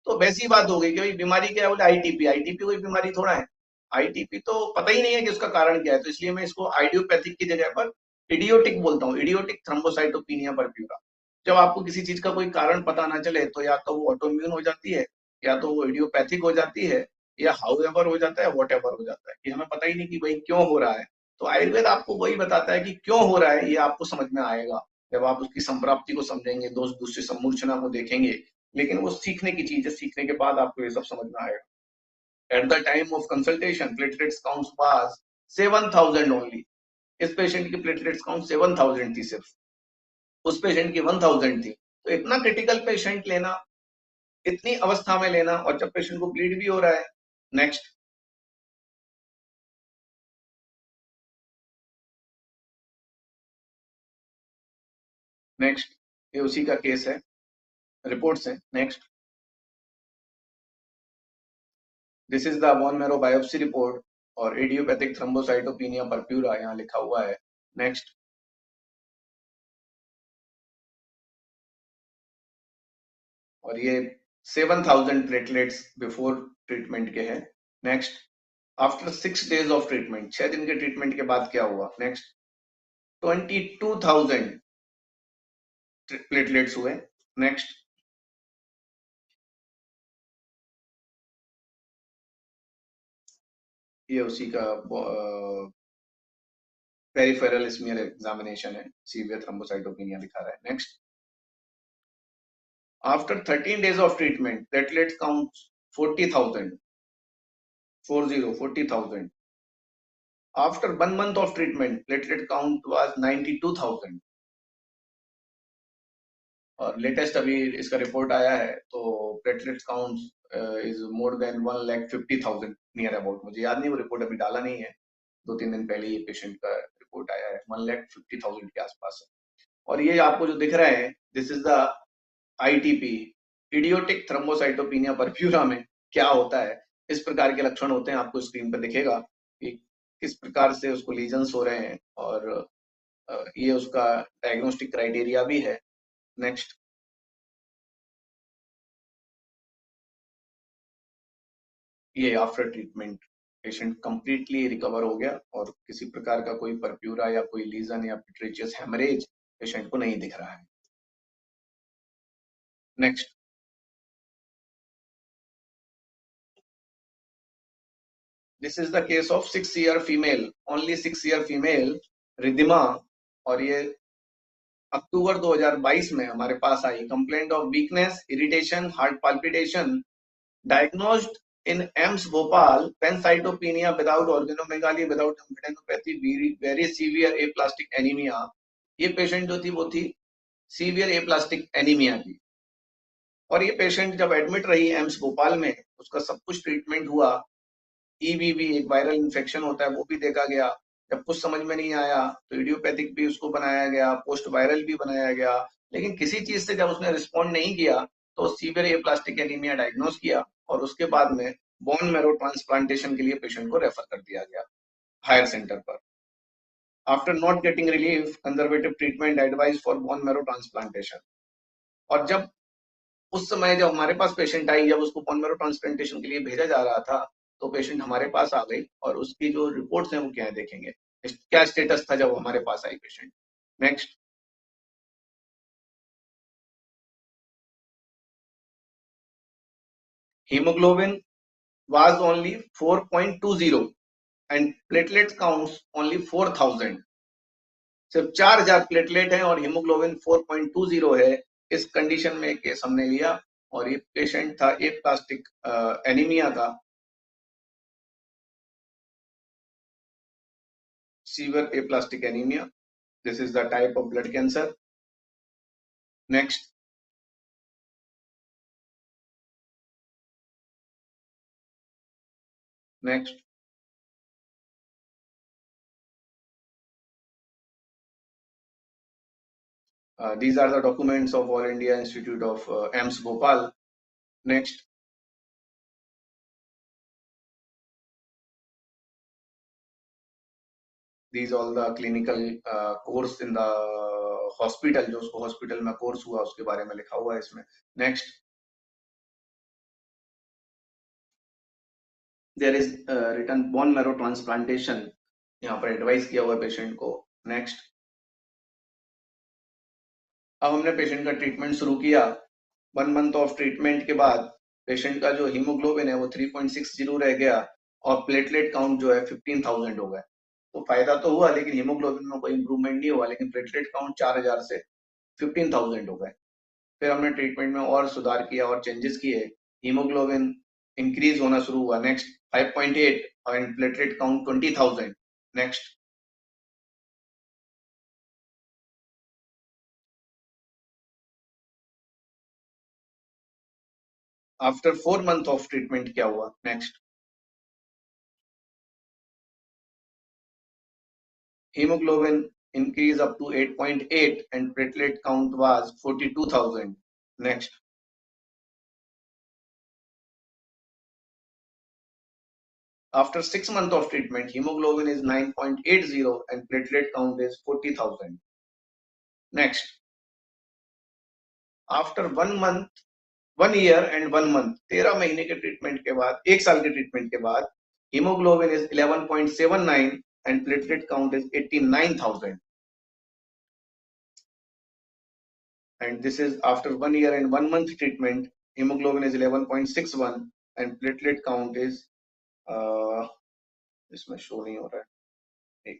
तो वैसी बात हो गई कि भाई बीमारी क्या है, बोले आईटीपी, आईटीपी कोई बीमारी थोड़ा है, आईटीपी तो पता ही नहीं है कि उसका कारण क्या है, तो इसलिए मैं इसको आइडियोपैथिक की जगह पर इडियोटिक बोलता हूँ, इडियोटिक थ्रोम्बोसाइटोपिनिया परप्यूरा। जब आपको किसी चीज का कोई कारण पता ना चले तो या तो वो ऑटोइम्यून हो जाती है, या तो वो इडियोपैथिक हो जाती है, या हाउएवर हो जाता है, वॉटएवर हो जाता है, कि हमें पता ही नहीं कि भाई क्यों हो रहा है। तो आयुर्वेद आपको वही बताता है कि क्यों हो रहा है, ये आपको समझ में आएगा जब आप उसकी संप्राप्ति को समझेंगे, दोष दूसरी समूर्छना को देखेंगे। लेकिन वो सीखने की चीज है, सीखने के बाद आपको ये सब समझ में आएगा। At the time of consultation platelets count was 7000 only. इस पेशेंट की प्लेटलेट्स काउंट 7000 थी सिर्फ, उस पेशेंट की 1000 थी। तो इतना क्रिटिकल पेशेंट लेना, इतनी अवस्था में लेना, और जब पेशेंट को ब्लीड भी हो रहा है। नेक्स्ट नेक्स्ट, ये उसी का केस है, रिपोर्ट्स है। Next, this is the bone marrow biopsy report, और इडियोपैथिक थ्रोम्बोसाइटोपिनिया परप्यूरा यहाँ लिखा हुआ है। नेक्स्ट, और ये 7000 प्लेटलेट्स बिफोर ट्रीटमेंट के हैं। Next, after 6 days of treatment, 6 दिन के ट्रीटमेंट के बाद क्या हुआ। नेक्स्ट, 22,000 प्लेटलेट्स हुए। नेक्स्ट, ये उसी का पेरिफेरल स्मीयर एग्जामिनेशन है, सीवियर थ्रोम्बोसाइटोपिनिया दिखा रहा है। Next, after 13 days of treatment platelet count 40,000, 40,000. After 1 month of treatment platelet count was 92,000, और लेटेस्ट अभी इसका रिपोर्ट आया है तो platelet count is more than 1,50,000 near about, मुझे याद नहीं, वो रिपोर्ट अभी डाला नहीं है, 2-3 दिन पहले ये पेशेंट का रिपोर्ट आया है, 1,50,000 के आसपास है। और ये आपको जो दिख रहा है, this is the ITP, idiotic thrombocytopenia purpura में क्या होता है, इस प्रकार के लक्षण होते हैं, आपको स्क्रीन पर दिखेगा कि किस प्रकार से उसको लीजन्स हो रहे हैं, और ये उसका डायग्नोस्टिक क्राइटेरिया भी है। नेक्स्ट, ये after treatment patient completely recover हो गया, और किसी प्रकार का कोई परप्यूरा या कोई लीजन या पिट्रेचियस हेमरेज पेशेंट को नहीं दिख रहा है। Next, this is the case of 6 year female, only 6 year female, Ridima, और ये अक्टूबर 2022 में हमारे पास आई। Complaint of weakness, irritation, heart palpitation, diagnosed in AIIMS Bhopal, pancytopenia without organomegaly, without lymphadenopathy, very severe aplastic anemia। ये पेशेंट जो थी वो थी सीवियर एप्लास्टिक एनीमिया की, और ये पेशेंट जब एडमिट रही एम्स भोपाल में, उसका सब कुछ ट्रीटमेंट हुआ, ईबीवी एक वायरल इन्फेक्शन होता है वो भी देखा गया, जब कुछ समझ में नहीं आया तो इडियोपैथिक भी उसको बनाया गया, पोस्ट वायरल भी बनाया गया, लेकिन किसी चीज से जब उसने रिस्पॉन्ड नहीं किया तो सीवियर एप्लास्टिक एनीमिया डायग्नोस किया, और उसके बाद में बोन मैरो ट्रांसप्लांटेशन के लिए पेशेंट को रेफर कर दिया गया हायर सेंटर पर। After not getting relief, conservative treatment advise for bone marrow transplantation. और जब उस समय जब हमारे पास पेशेंट आई, जब उसको बोन मैरो ट्रांसप्लांटेशन के लिए भेजा जा रहा था, तो पेशेंट हमारे पास आ गई और उसकी जो रिपोर्ट्स हैं वो क्या है देखेंगे, क्या स्टेटस था जब वो हमारे पास आई patient. Next, hemoglobin was only 4.20 and platelet counts only 4000, सिर्फ 4000 प्लेटलेट है और हीमोग्लोबिन 4.20 है। इस कंडीशन में केस हमने लिया और ये पेशेंट था एप्लास्टिक एनीमिया का, severe aplastic anaemia. This is the type of blood cancer. Next, next, these are the documents of All India Institute of AIIMS Bhopal. Next, these all the clinical course in the hospital, जो उसको hospital में course हुआ उसके बारे में लिखा हुआ है इसमें। Next, there is written bone marrow transplantation, यहाँ पर एडवाइस किया हुआ पेशेंट को। नेक्स्ट, अब हमने पेशेंट का ट्रीटमेंट शुरू किया। 1 मंथ ऑफ ट्रीटमेंट के बाद पेशेंट का जो हीमोग्लोबिन है वो 3.60 रह गया और प्लेटलेट काउंट जो है 15,000 हो गया। तो फायदा तो हुआ लेकिन हीमोग्लोबिन में कोई इंप्रूवमेंट नहीं हुआ, लेकिन प्लेटलेट काउंट 4000 से 15,000 हो गए। फिर हमने ट्रीटमेंट में और सुधार किया और चेंजेस किए, हीमोग्लोबिन इंक्रीज होना शुरू हुआ। Next, 5.8 and platelet count 20,000. Next, after 4 month of treatment क्या हुआ? Next, hemoglobin increase up to 8.8 and platelet count was 42,000. Next, after 6 months of treatment, hemoglobin is 9.80 and platelet count is 40,000. Next, after 1 year and 1 month, 13 महीने के treatment के बाद, 1 साल के treatment के बाद, hemoglobin is 11.79 and platelet count is 89,000. And this is after 1 year and 1 month treatment, hemoglobin is 11.61 and platelet count is इसमें show नहीं हो रहा है।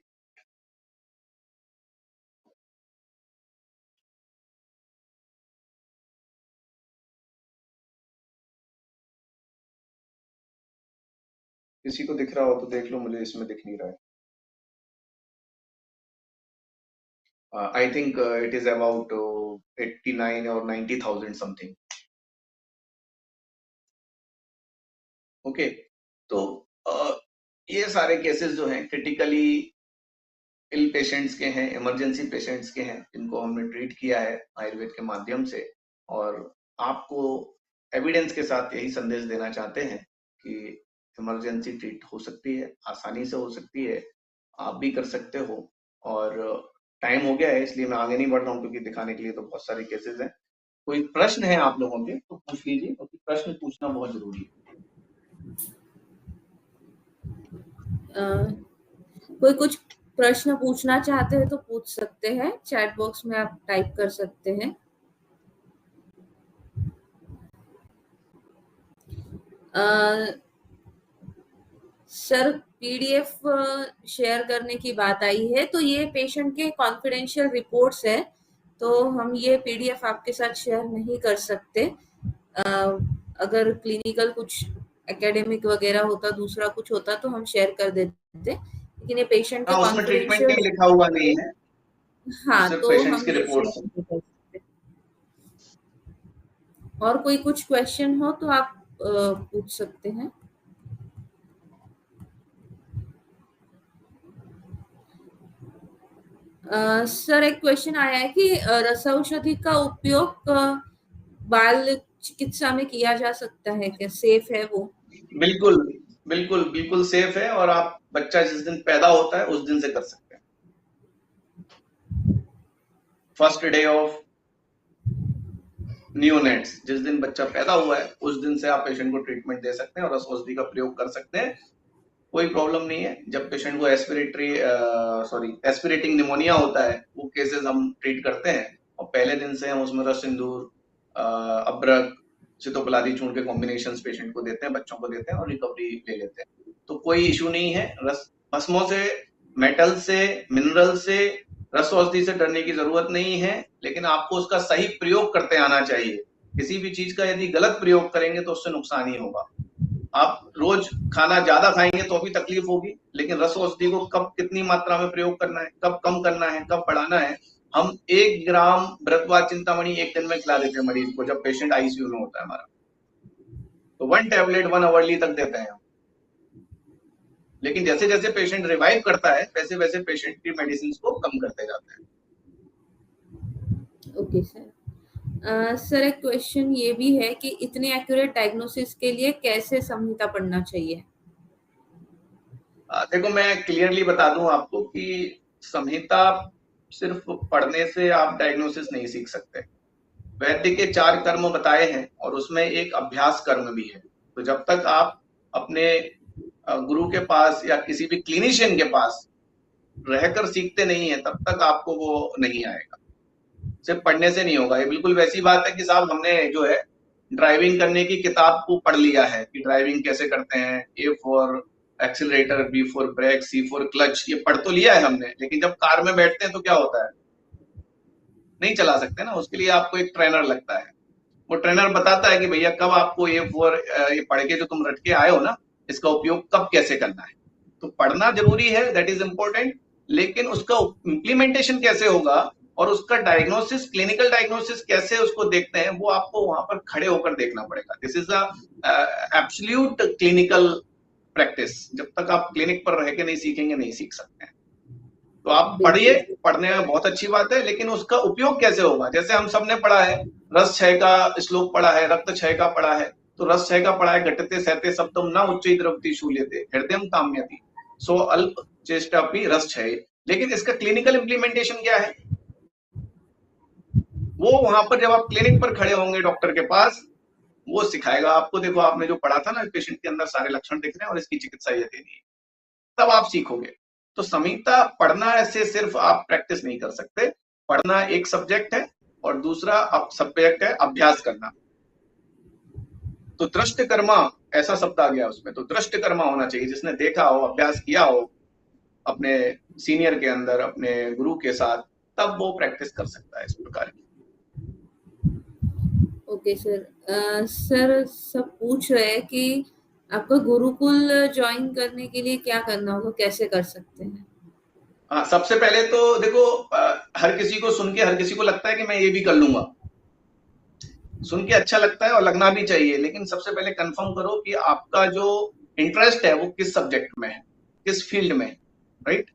किसी को दिख रहा हो तो देख लो, मुझे इसमें दिख नहीं रहा है। I think it is about 89 or 90,000 something. Okay, तो ये सारे केसेस जो हैं क्रिटिकली इल पेशेंट्स के हैं, इमरजेंसी पेशेंट्स के हैं, जिनको हमने ट्रीट किया है आयुर्वेद के माध्यम से। और आपको एविडेंस के साथ यही संदेश देना चाहते हैं कि इमरजेंसी ट्रीट हो सकती है, आसानी से हो सकती है, आप भी कर सकते हो। और टाइम हो गया है इसलिए मैं आगे नहीं बढ़ रहा हूँ, क्योंकि दिखाने के लिए तो बहुत सारे केसेस हैं। कोई प्रश्न है आप लोगों के तो पूछ लीजिए, क्योंकि प्रश्न पूछना बहुत जरूरी है। कोई कुछ प्रश्न पूछना चाहते हैं तो पूछ सकते हैं, चैट बॉक्स में आप टाइप कर सकते हैं। सर, पीडीएफ शेयर करने की बात आई है, तो ये पेशेंट के कॉन्फिडेंशियल रिपोर्ट्स है, तो हम ये पीडीएफ आपके साथ शेयर नहीं कर सकते। अगर क्लिनिकल कुछ एकेडमिक वगैरह होता, दूसरा कुछ होता तो हम शेयर कर देते, लेकिन ये पेशेंट के उसमें ट्रीटमेंट नहीं लिखा हुआ नहीं है। हाँ, सिर्फ तो पेशेंट्स हम की रिपोर्ट्स नहीं कर सकते। और कोई कुछ क्वेश्चन हो तो आप पूछ सकते हैं। सर, एक क्वेश्चन आया है कि रसौषधि का उपयोग बाल चिकित्सा में किया जा सकता है क्या? सेफ है वो? बिल्कुल बिल्कुल बिल्कुल सेफ है, और आप बच्चा जिस दिन पैदा होता है उस दिन से कर सकते हैं। फर्स्ट डे ऑफ नियोनेट्स, जिस दिन बच्चा पैदा हुआ है उस दिन से आप पेशेंट को ट्रीटमेंट दे सकते हैं और रस औषधि का प्रयोग कर सकते हैं, कोई प्रॉब्लम नहीं है। जब पेशेंट को एस्पिरेटिंग निमोनिया होता है, वो केसेस हम ट्रीट करते हैं और पहले दिन से हम उसमें रस सिंदूर, अब्रक, सितोपलादी चूर्ण के कॉम्बिनेशंस पेशेंट को देते हैं, बच्चों को देते हैं और रिकवरी ले लेते हैं। तो कोई इशू नहीं है। रस भस्मों से, मेटल से, मिनरल से, रस औषधि से डरने की जरूरत नहीं है, लेकिन आपको उसका सही प्रयोग करते आना चाहिए। किसी भी चीज का यदि गलत प्रयोग करेंगे तो उससे नुकसान ही होगा। आप रोज खाना ज्यादा खाएंगे तो भी तकलीफ होगी, लेकिन रस औषधि को कब कितनी मात्रा में प्रयोग करना है, कब कम करना है, कब बढ़ाना है। हम 1 ग्राम भृतवाद चिंतामणि एक दिन में खिला देते हैं मरीज को, जब पेशेंट आईसीयू में होता है हमारा, तो 1 टैबलेट 1 आवरली तक देते हैं हम। लेकिन जैसे जैसे पेशेंट रिवाइव करता है वैसे वैसे पेशेंट की मेडिसिन को कम करते जाते हैं। Okay sir. सर एक क्वेश्चन ये भी है कि इतने एक्यूरेट डायग्नोसिस के लिए कैसे संहिता पढ़ना चाहिए? देखो, मैं क्लियरली बता दूं आपको कि संहिता सिर्फ पढ़ने से आप डायग्नोसिस नहीं सीख सकते। वैद्य के 4 कर्म बताए हैं और उसमें एक अभ्यास कर्म भी है। तो जब तक आप अपने गुरु के पास या किसी भी क्लिनिशियन के पास रहकर सीखते नहीं है, तब तक आपको वो नहीं आएगा। सिर्फ पढ़ने से नहीं होगा। ये बिल्कुल वैसी बात है कि साहब हमने जो है ड्राइविंग करने की किताब को पढ़ लिया है कि ड्राइविंग कैसे करते हैं, A for accelerator, B for brake, C for clutch, ये पढ़ तो लिया है हमने, लेकिन जब कार में बैठते हैं तो क्या होता है, नहीं चला सकते ना। उसके लिए आपको एक ट्रेनर लगता है। वो ट्रेनर बताता है कि भैया कब आपको A फॉर ये पढ़ के जो तुम रट के आए हो ना, इसका उपयोग कब कैसे करना है। तो पढ़ना जरूरी है, दैट इज इम्पोर्टेंट, लेकिन उसका इम्प्लीमेंटेशन कैसे होगा और उसका डायग्नोसिस, क्लिनिकल डायग्नोसिस कैसे उसको देखते हैं, वो आपको वहां पर खड़े होकर देखना पड़ेगा। This is absolute clinical practice. जब तक आप क्लिनिक पर रह के नहीं सीखेंगे, नहीं सीख सकते हैं। तो आप पढ़िए, पढ़ने में बहुत अच्छी बात है, लेकिन उसका उपयोग कैसे होगा। जैसे हम सबने पढ़ा है, रस क्षय का श्लोक पढ़ा है, रक्त क्षय का पढ़ा है, तो रस क्षय का पढ़ा है, घटते सहते शब्दम न उच्चै द्रवति शूल्यते हृदयम काम्यति सो अल्प चेष्टापि रस क्षय। लेकिन इसका क्लिनिकल इंप्लीमेंटेशन क्या है, वो वहां पर जब आप क्लिनिक पर खड़े होंगे डॉक्टर के पास, वो सिखाएगा आपको। देखो आपने जो पढ़ा था ना, पेशेंट के अंदर सारे लक्षण दिख रहे हैं और इसकी चिकित्सा ये देनी है, तब आप सीखोगे। तो संहिता पढ़ना ऐसे सिर्फ आप प्रैक्टिस नहीं कर सकते। पढ़ना एक सब्जेक्ट है और दूसरा सब्जेक्ट है अभ्यास करना। तो दृष्ट कर्मा ऐसा शब्द आ गया उसमें, तो दृष्ट कर्मा होना चाहिए, जिसने देखा हो, अभ्यास किया हो अपने सीनियर के अंदर, अपने गुरु के साथ, तब वो प्रैक्टिस कर सकता है इस प्रकार की। Okay sir. सर सब पूछ रहे हैं कि आपको गुरुकुल ज्वाइन करने के लिए क्या करना होगा, कैसे कर सकते हैं? हाँ, सबसे पहले तो देखो, हर किसी को सुन के हर किसी को लगता है कि मैं ये भी कर लूंगा। सुन के अच्छा लगता है और लगना भी चाहिए, लेकिन सबसे पहले कंफर्म करो कि आपका जो इंटरेस्ट है वो किस सब्जेक्ट में है, किस फील्ड में, राइट।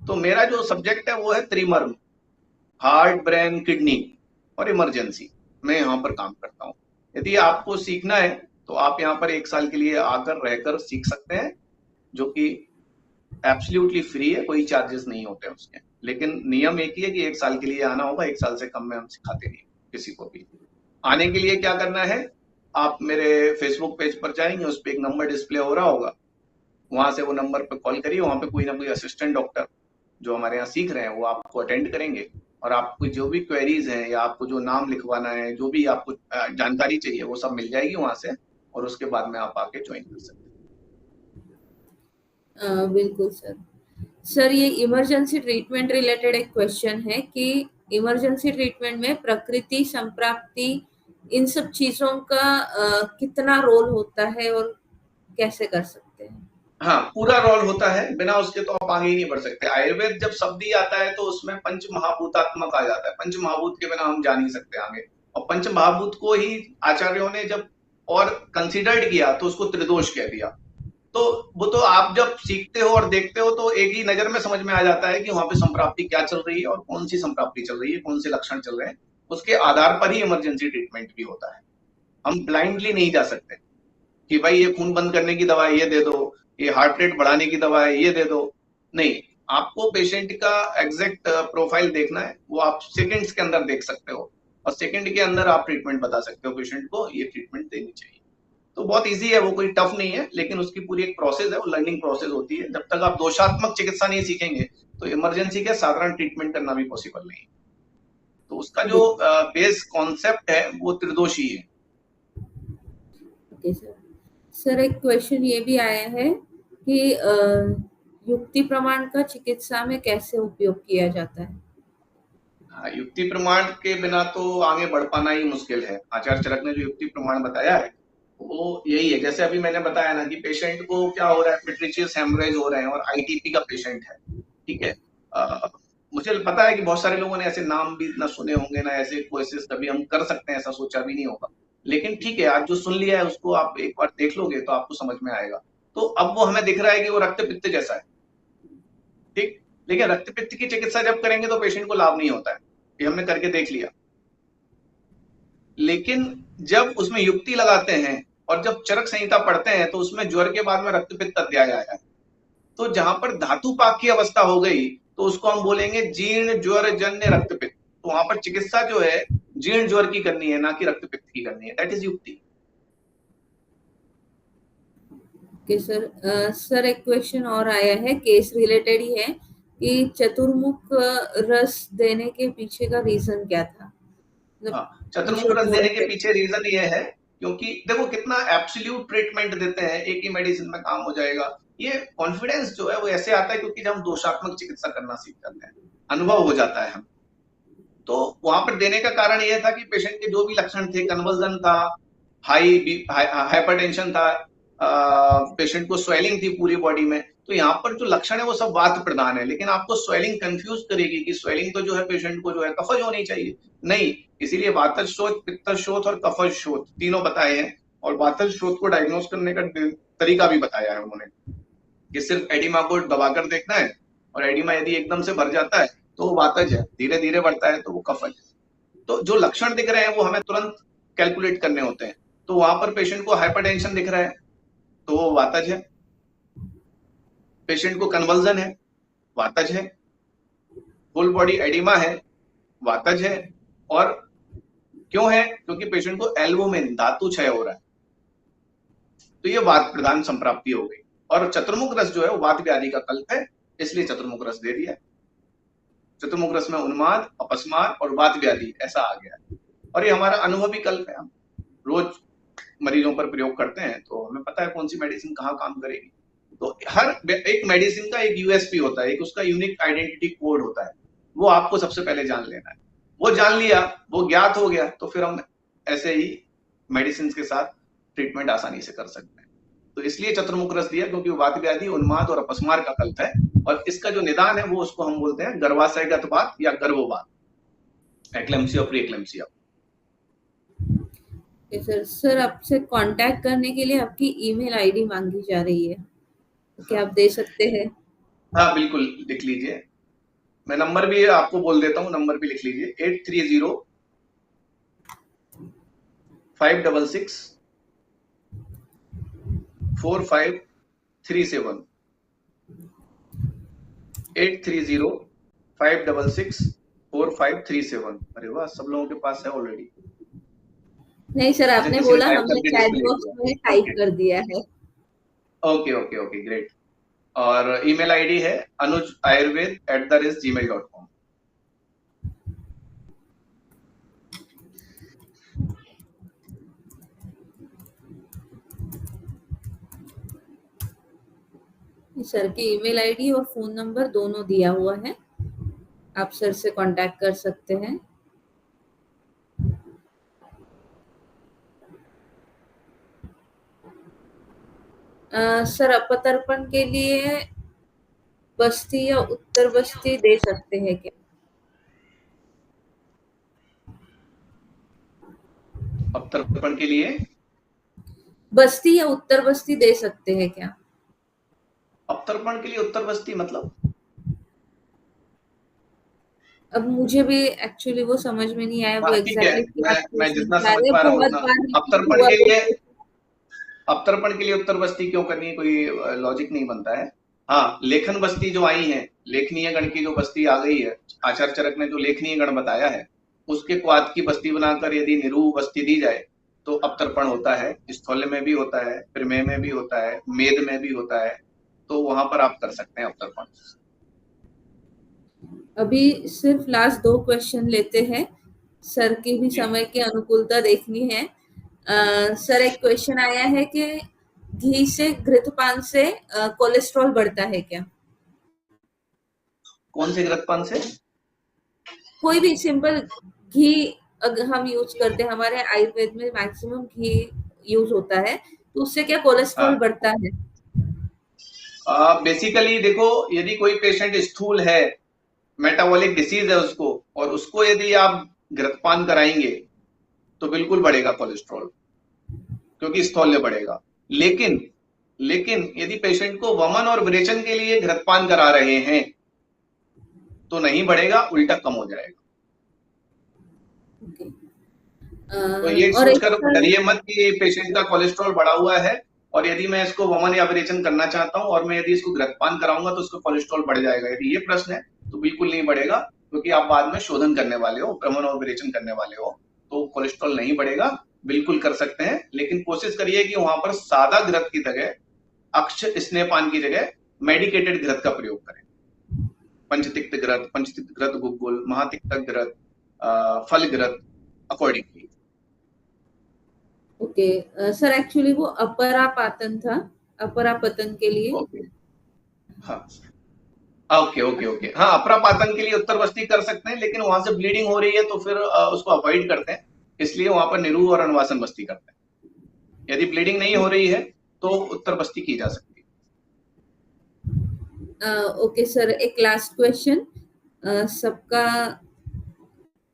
तो मेरा जो सब्जेक्ट है वो है त्रिमर्म, हार्ट, ब्रेन, किडनी और इमरजेंसी। मैं यहाँ पर काम करता हूँ। यदि आपको सीखना है तो आप यहाँ पर 1 साल के लिए आकर रहकर सीख सकते हैं, जो कि एब्सोल्युटली फ्री है, कोई चार्जेस नहीं होते उसके। लेकिन नियम एक ही है कि 1 साल के लिए आना होगा, 1 साल से कम में हम सिखाते नहीं किसी को भी। आने के लिए क्या करना है, आप मेरे फेसबुक पेज पर जाएंगे, उस पर एक नंबर डिस्प्ले हो रहा होगा, वहां से वो नंबर पर कॉल करिए। वहां पे कोई ना कोई असिस्टेंट डॉक्टर जो हमारे यहाँ सीख रहे हैं वो आपको अटेंड करेंगे, और आपको जो भी क्वेरीज हैं या आपको जो नाम लिखवाना है, जो भी आपको जानकारी चाहिए, वो सब मिल जाएगी वहां से, और उसके बाद में आप आके ज्वाइन कर सकते हैं। बिल्कुल सर। सर ये इमरजेंसी ट्रीटमेंट रिलेटेड एक क्वेश्चन है कि इमरजेंसी ट्रीटमेंट में प्रकृति, संप्राप्ति, इन सब चीजों का कितना रोल होता है और कैसे कर सकते हैं? हाँ, पूरा रोल होता है, बिना उसके तो आप आगे ही नहीं बढ़ सकते। आयुर्वेद जब शब्द ही आता है तो उसमें पंच महाभूतात्मक आ जाता है। पंच महाभूत के बिना हम जा नहीं सकते आगे। और पंच महाभूत को ही आचार्यों ने जब और कंसिडर्ड किया तो उसको त्रिदोष कह दिया। तो वो तो आप जब सीखते हो और देखते हो तो एक ही नजर में समझ में आ जाता है कि वहां पे संप्राप्ति क्या चल रही है और कौन सी संप्राप्ति चल रही है, कौन से लक्षण चल रहे हैं। उसके आधार पर ही इमरजेंसी ट्रीटमेंट भी होता है। हम ब्लाइंडली नहीं जा सकते कि भाई ये खून बंद करने की दवा ये दे दो, ये हार्ट रेट बढ़ाने की दवा है ये दे दो। नहीं, आपको पेशेंट का एग्जैक्ट प्रोफाइल देखना है, वो आप सेकंड्स के अंदर देख सकते हो। और सेकंड के अंदर आप ट्रीटमेंट बता सकते हो पेशेंट को, ये ट्रीटमेंट देनी चाहिए। तो बहुत इजी है, वो कोई टफ नहीं है, लेकिन उसकी पूरी एक प्रोसेस है, वो लर्निंग प्रोसेस होती है। जब तक आप दोषात्मक चिकित्सा नहीं सीखेंगे तो इमरजेंसी का साधारण ट्रीटमेंट करना भी पॉसिबल नहीं। तो उसका जो बेस कॉन्सेप्ट है वो त्रिदोषी है। Okay sir. सर एक क्वेश्चन ये भी आया है कि युक्ति प्रमाण का चिकित्सा में कैसे उपयोग किया जाता है? युक्ति प्रमाण के बिना तो आगे बढ़ पाना ही मुश्किल है। आचार्य चरक ने जो युक्ति प्रमाण बताया है वो यही है। जैसे अभी मैंने बताया ना कि पेशेंट को क्या हो रहा है, पेट्रिशियस हेमरेज हो रहे हैं और आईटीपी का पेशेंट है, ठीक है। मुझे पता है कि बहुत सारे लोगों ने ऐसे नाम भी ना सुने होंगे, ना ऐसे कोशिश कभी हम कर सकते हैं, ऐसा सोचा भी नहीं होगा। लेकिन ठीक है, आज जो सुन लिया है उसको आप एक बार देख लोगे तो आपको समझ में आएगा। तो अब वो हमें दिख रहा है कि वो रक्त पित्त जैसा है, ठीक। लेकिन रक्त पित्त की चिकित्सा जब करेंगे तो पेशेंट को लाभ नहीं होता है, ये हमने करके देख लिया। लेकिन जब उसमें युक्ति लगाते हैं और जब चरक संहिता पढ़ते हैं तो उसमें ज्वर के बाद में रक्त पित्त अध्याय आया है। तो जहां पर धातु पाक की अवस्था हो गई तो उसको हम बोलेंगे जीर्ण ज्वर जन्य रक्त पित्त। तो वहां पर चिकित्सा जो है जीर्ण ज्वर की करनी है, ना कि रक्त पित्त की करनी है। दैट इज युक्ति। Okay sir. सर एक क्वेश्चन और आया है, केस रिलेटेड ही है, कि चतुर्मुख रस देने के पीछे का रीजन क्या था? चतुर्मुख रस देने के पीछे रीजन ये है क्योंकि देखो कितना एब्सोल्यूट ट्रीटमेंट देते हैं, एक ही मेडिसिन में काम हो जाएगा। ये कॉन्फिडेंस जो है वो ऐसे आता है क्योंकि जब हम दोषात्मक चिकित्सा करना सीख जाते हैं, अनुभव हो जाता है हम। तो वहां पर देने का कारण यह था कि पेशेंट के जो भी लक्षण थे, कन्वर्जन था, हाइपरटेंशन था, पेशेंट को स्वेलिंग थी पूरी बॉडी में, तो यहाँ पर जो लक्षण है वो सब वात प्रधान है। लेकिन आपको स्वेलिंग कंफ्यूज करेगी कि स्वेलिंग तो जो है पेशेंट को जो है कफज होनी चाहिए, नहीं। इसीलिए वातज शोथ, पित्तज शोथ और कफज शोथ तीनों बताए हैं। और वातज शोथ को डायग्नोज करने का तरीका भी बताया है उन्होंने, कि सिर्फ एडिमा को दबाकर देखना है, और एडिमा यदि एकदम से भर जाता है तो वो वातज है, धीरे धीरे बढ़ता है तो वो कफज है। तो जो लक्षण दिख रहे हैं वो हमें तुरंत कैलकुलेट करने होते हैं। तो वहां पर पेशेंट को हाइपरटेंशन दिख रहा है तो वो वातज है, पेशेंट को कन्वर्जन है, वातज है, फुल बॉडी एडिमा है, वातज है। और क्यों है? क्योंकि पेशेंट को एल्बुमिन धातु क्षय हो रहा है, तो ये वात प्रधान संप्राप्ति हो गई। और चतुर्मुख रस जो है वो वात व्याधि का कल्प है, इसलिए चतुर्मुख रस दे दिया। चतुर्मुख रस में उन्माद, अपस्मार और वात व्याधि ऐसा आ गया। और ये हमारा अनुभवी कल्प है, हम रोज मरीजों पर प्रयोग करते हैं तो हमें पता है कौन सी मेडिसिन कहाँ काम करेगी। तो हर एक मेडिसिन का एक यूएसपी होता है, एक उसका यूनिक आइडेंटिटी कोड होता है, वो आपको सबसे पहले जान लेना है। वो जान लिया, वो ज्ञात हो गया, तो फिर हम ऐसे ही मेडिसिन के साथ ट्रीटमेंट आसानी से कर सकते हैं। तो इसलिए चतुर्मुख रस दिया, क्योंकि वात व्याधि, उन्माद और अपस्मार का कल्प है। और इसका जो निदान है वो उसको हम बोलते हैं गर्भाशयगत वात या गर्भवात, एक्लेम्सिया, प्री-एक्लेम्सिया। सर आपसे कांटेक्ट करने के लिए आपकी ईमेल आईडी मांगी जा रही है, क्या आप दे सकते हैं? हाँ बिल्कुल, लिख लीजिए। मैं नंबर भी आपको बोल देता हूँ, नंबर भी लिख लीजिए। 830-566-4537 830-566-4537। अरे वाह, सब लोगों के पास है ऑलरेडी। नहीं सर, आपने बोला, हमने चैट बॉक्स में टाइप कर दिया है। Okay okay okay, great. और ईमेल आईडी है anujayurved@gmail.com। सर की ईमेल आईडी और फोन नंबर दोनों दिया हुआ है, आप सर से कांटेक्ट कर सकते हैं। सर अपतर्पण के लिए बस्ती या उत्तर बस्ती दे सकते हैं क्या? अपतर्पण के लिए बस्ती या उत्तर बस्ती दे सकते हैं क्या? अपतर्पण के लिए उत्तर बस्ती मतलब? अब मुझे भी एक्चुअली वो समझ में नहीं आया, वो एग्जैक्टली मैं जितना समझ पा रहा हूँ ना, अपतर्पण के लिए उत्तर बस्ती क्यों करनी है, कोई लॉजिक नहीं बनता है। हाँ, लेखन बस्ती जो आई है, लेखनीय गण की जो बस्ती आ गई है, आचार्य चरक ने जो लेखनीय गण बताया है, उसके क्वाथ की बस्ती बनाकर यदि निरू बस्ती दी जाए तो अवतर्पण होता है, स्थौल्य में भी होता है, प्रमेय में भी होता है, मेद में भी होता है, तो वहां पर आप कर सकते हैं अवतर्पण। अभी सिर्फ लास्ट 2 क्वेश्चन लेते हैं, सर की भी जी समय की अनुकूलता देखनी है। सर एक क्वेश्चन आया है कि घी से घृतपान से कोलेस्ट्रॉल बढ़ता है क्या? कौन से घृतपान से? कोई भी सिंपल घी अगर हम यूज करते हैं, हमारे आयुर्वेद में मैक्सिमम घी यूज होता है, तो उससे क्या कोलेस्ट्रॉल हाँ, बढ़ता है? बेसिकली देखो, यदि कोई पेशेंट स्थूल है, मेटाबॉलिक डिसीज है उसको, और उसको यदि आप घृतपान कराएंगे तो बिल्कुल बढ़ेगा कोलेस्ट्रॉल, क्योंकि स्थौल्य बढ़ेगा। लेकिन लेकिन यदि पेशेंट को वमन और विरेचन के लिए घृतपान करा रहे हैं तो नहीं बढ़ेगा, उल्टा कम हो जाएगा। ओके। तो ये और एक सोचकर सर, डरिए मत कि पेशेंट का कोलेस्ट्रॉल बढ़ा हुआ है और यदि मैं इसको वमन या विरेचन करना चाहता हूं और मैं यदि इसको घृतपान कराऊंगा तो उसका कोलेस्ट्रॉल बढ़ जाएगा, यदि ये प्रश्न है तो बिल्कुल नहीं बढ़ेगा, क्योंकि आप बाद में शोधन करने वाले हो, वमन और विरेचन करने वाले हो, तो कोलेस्ट्रॉल नहीं बढ़ेगा। बिल्कुल कर सकते हैं, लेकिन कोशिश करिए कि वहां पर सादा घृत की जगह, अक्ष स्नेहपान की जगह मेडिकेटेड घृत का प्रयोग करें। पंचतिक्त घृत, पंचतिक्त घृत गुग्गुल, महातिक्त घृत, फल घृत, अकॉर्डिंगली। ओके। सर एक्चुअली वो अपरापातन था, अपरापतन के लिए। ओके, हाँ, ओके ओके ओके, हाँ, अप्रापातन के लिए उत्तर बस्ती कर सकते हैं, लेकिन वहां से ब्लीडिंग हो रही है तो फिर उसको अवॉइड करते हैं, इसलिए वहां पर निरू और अनुवासन बस्ती करते हैं। यदि ब्लीडिंग नहीं हो रही है तो उत्तर बस्ती की जा सकती ओके सर, एक लास्ट क्वेश्चन। सबका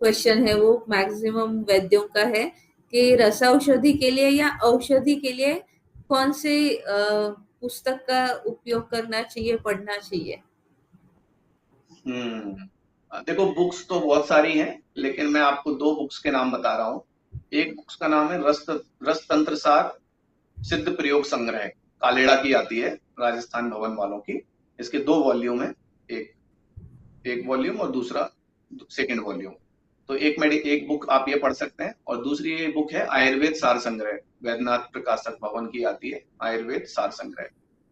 क्वेश्चन है, वो मैक्सिमम वैद्यों का है कि रस औषधि के लिए या औषधि के लिए कौन सी पुस्तक का उपयोग करना चाहिए, पढ़ना चाहिए? है। देखो, बुक्स तो बहुत सारी हैं, लेकिन मैं आपको 2 बुक्स के नाम बता रहा हूँ। एक बुक्स का नाम है रस तंत्र सार सिद्ध प्रयोग संग्रह, कालेड़ा की आती है, राजस्थान भवन वालों की। इसके 2 वॉल्यूम है, एक एक वॉल्यूम और दूसरा सेकंड वॉल्यूम। तो एक बुक आप ये पढ़ सकते हैं, और दूसरी ये बुक है आयुर्वेद सार संग्रह, वैद्यनाथ प्रकाशक भवन की आती है, आयुर्वेद सार संग्रह।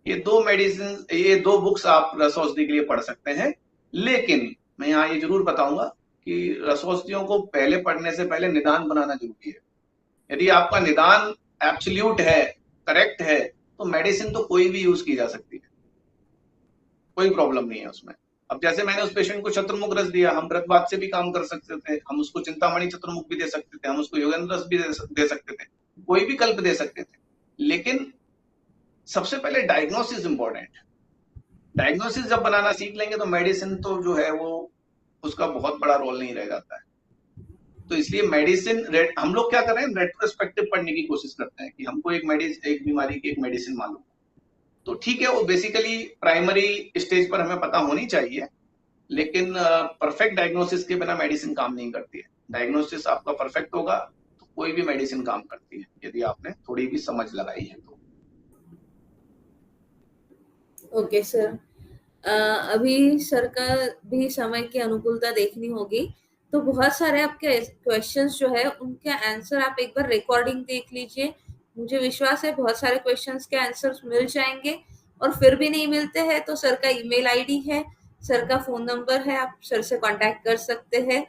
ये 2 बुक्स आप रस औषधि के लिए पढ़ सकते हैं। लेकिन मैं यहाँ ये जरूर बताऊंगा कि रस औषधियों को पहले पढ़ने से पहले निदान बनाना जरूरी है। यदि आपका निदान एब्सोल्यूट है, करेक्ट है, तो मेडिसिन तो कोई भी यूज की जा सकती है, कोई प्रॉब्लम नहीं है उसमें। अब जैसे मैंने उस पेशेंट को चतुर्मुख रस दिया, हम व्रतवात से भी काम कर सकते थे, हम उसको चिंतामणि चतुर्मुख भी दे सकते थे, हम उसको योगेंद्र रस भी दे सकते थे, कोई भी कल्प दे सकते थे। लेकिन सबसे पहले डायग्नोसिस इंपॉर्टेंट। डायग्नोसिस जब बनाना सीख लेंगे तो मेडिसिन तो जो है वो उसका बहुत बड़ा रोल नहीं रह जाता है। तो इसलिए मेडिसिन हम लोग क्या कर रहे हैं, रेट्रोस्पेक्टिव पढ़ने की कोशिश करते हैं कि हमको एक बीमारी की एक मेडिसिन मालूम, तो ठीक है, वो बेसिकली प्राइमरी स्टेज पर हमें पता होनी चाहिए, लेकिन परफेक्ट डायग्नोसिस के बिना मेडिसिन काम नहीं करती है। डायग्नोसिस आपका परफेक्ट होगा तो कोई भी मेडिसिन काम करती है, यदि आपने थोड़ी भी समझ लगाई है तो। Okay sir. अभी सर का भी समय की अनुकूलता देखनी होगी, तो बहुत सारे आपके क्वेश्चंस जो है उनके आंसर आप एक बार रिकॉर्डिंग देख लीजिए। मुझे विश्वास है बहुत सारे क्वेश्चंस के आंसर्स मिल जाएंगे, और फिर भी नहीं मिलते हैं तो सर का ईमेल आईडी है, सर का फोन नंबर है, आप सर से कांटेक्ट कर सकते हैं।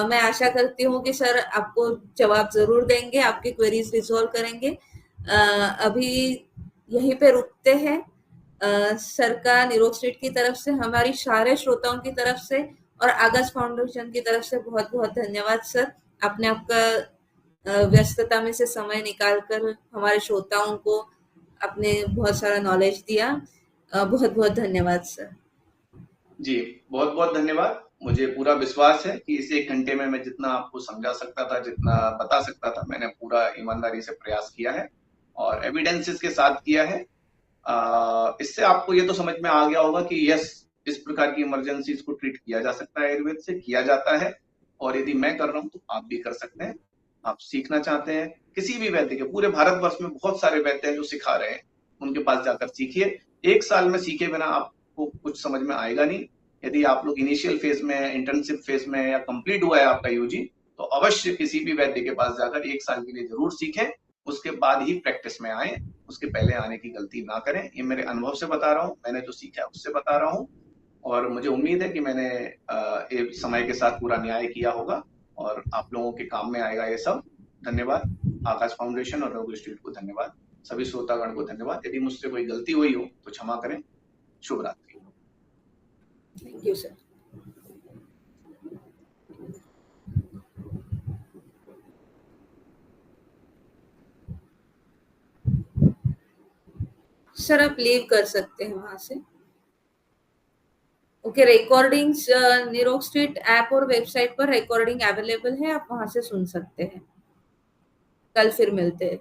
मैं आशा करती हूँ कि सर आपको जवाब जरूर देंगे, आपकी क्वेरीज रिजॉल्व करेंगे। अभी यहीं पे रुकते हैं। सर का नीरोग स्ट्रीट की तरफ से, हमारी सारे श्रोताओं की तरफ से और आगाज फाउंडेशन की तरफ से बहुत बहुत धन्यवाद सर। आपने आपका व्यस्तता में से समय निकाल कर हमारे श्रोताओं को आपने बहुत सारा नॉलेज दिया। बहुत बहुत धन्यवाद सर। जी, बहुत बहुत धन्यवाद। मुझे पूरा विश्वास है कि इस 1 घंटे में मैं जितना आपको समझा सकता था, जितना बता सकता था, मैंने पूरा ईमानदारी से प्रयास किया है और एविडेंसेस के साथ किया है। इससे आपको ये तो समझ में आ गया होगा कि यस, इस प्रकार की इमरजेंसीज को ट्रीट किया जा सकता है, आयुर्वेद से किया जाता है, और यदि मैं कर रहा हूँ तो आप भी कर सकते हैं। आप सीखना चाहते हैं किसी भी वैद्य के, पूरे भारतवर्ष में बहुत सारे वैद्य हैं जो सिखा रहे हैं, उनके पास जाकर सीखिए। 1 साल में सीखे बिना आपको कुछ समझ में आएगा नहीं। यदि आप लोग इनिशियल फेज में, इंटर्नशिप फेज में या कंप्लीट हुआ है आपका यूजी, तो अवश्य किसी भी वैद्य के पास जाकर 1 साल के लिए जरूर सीखें, उसके बाद ही प्रैक्टिस में आए, उसके पहले आने की गलती ना करें। ये मेरे अनुभव से बता रहा हूँ, मैंने जो सीखा है उससे बता रहा हूँ, और मुझे उम्मीद है कि मैंने एक समय के साथ पूरा न्याय किया होगा और आप लोगों के काम में आएगा ये सब। धन्यवाद आकाश फाउंडेशन और रघु इंस्टीट्यूट को धन्यवाद, सभी श्रोतागण को धन्यवाद। यदि मुझसे कोई गलती हुई हो तो क्षमा करें। शुभ रात्रि। Thank you sir. सर आप लीव कर सकते हैं वहां से। ओके, रिकॉर्डिंग्स निरोग स्ट्रीट ऐप और वेबसाइट पर रिकॉर्डिंग अवेलेबल है, आप वहां से सुन सकते हैं। कल फिर मिलते हैं।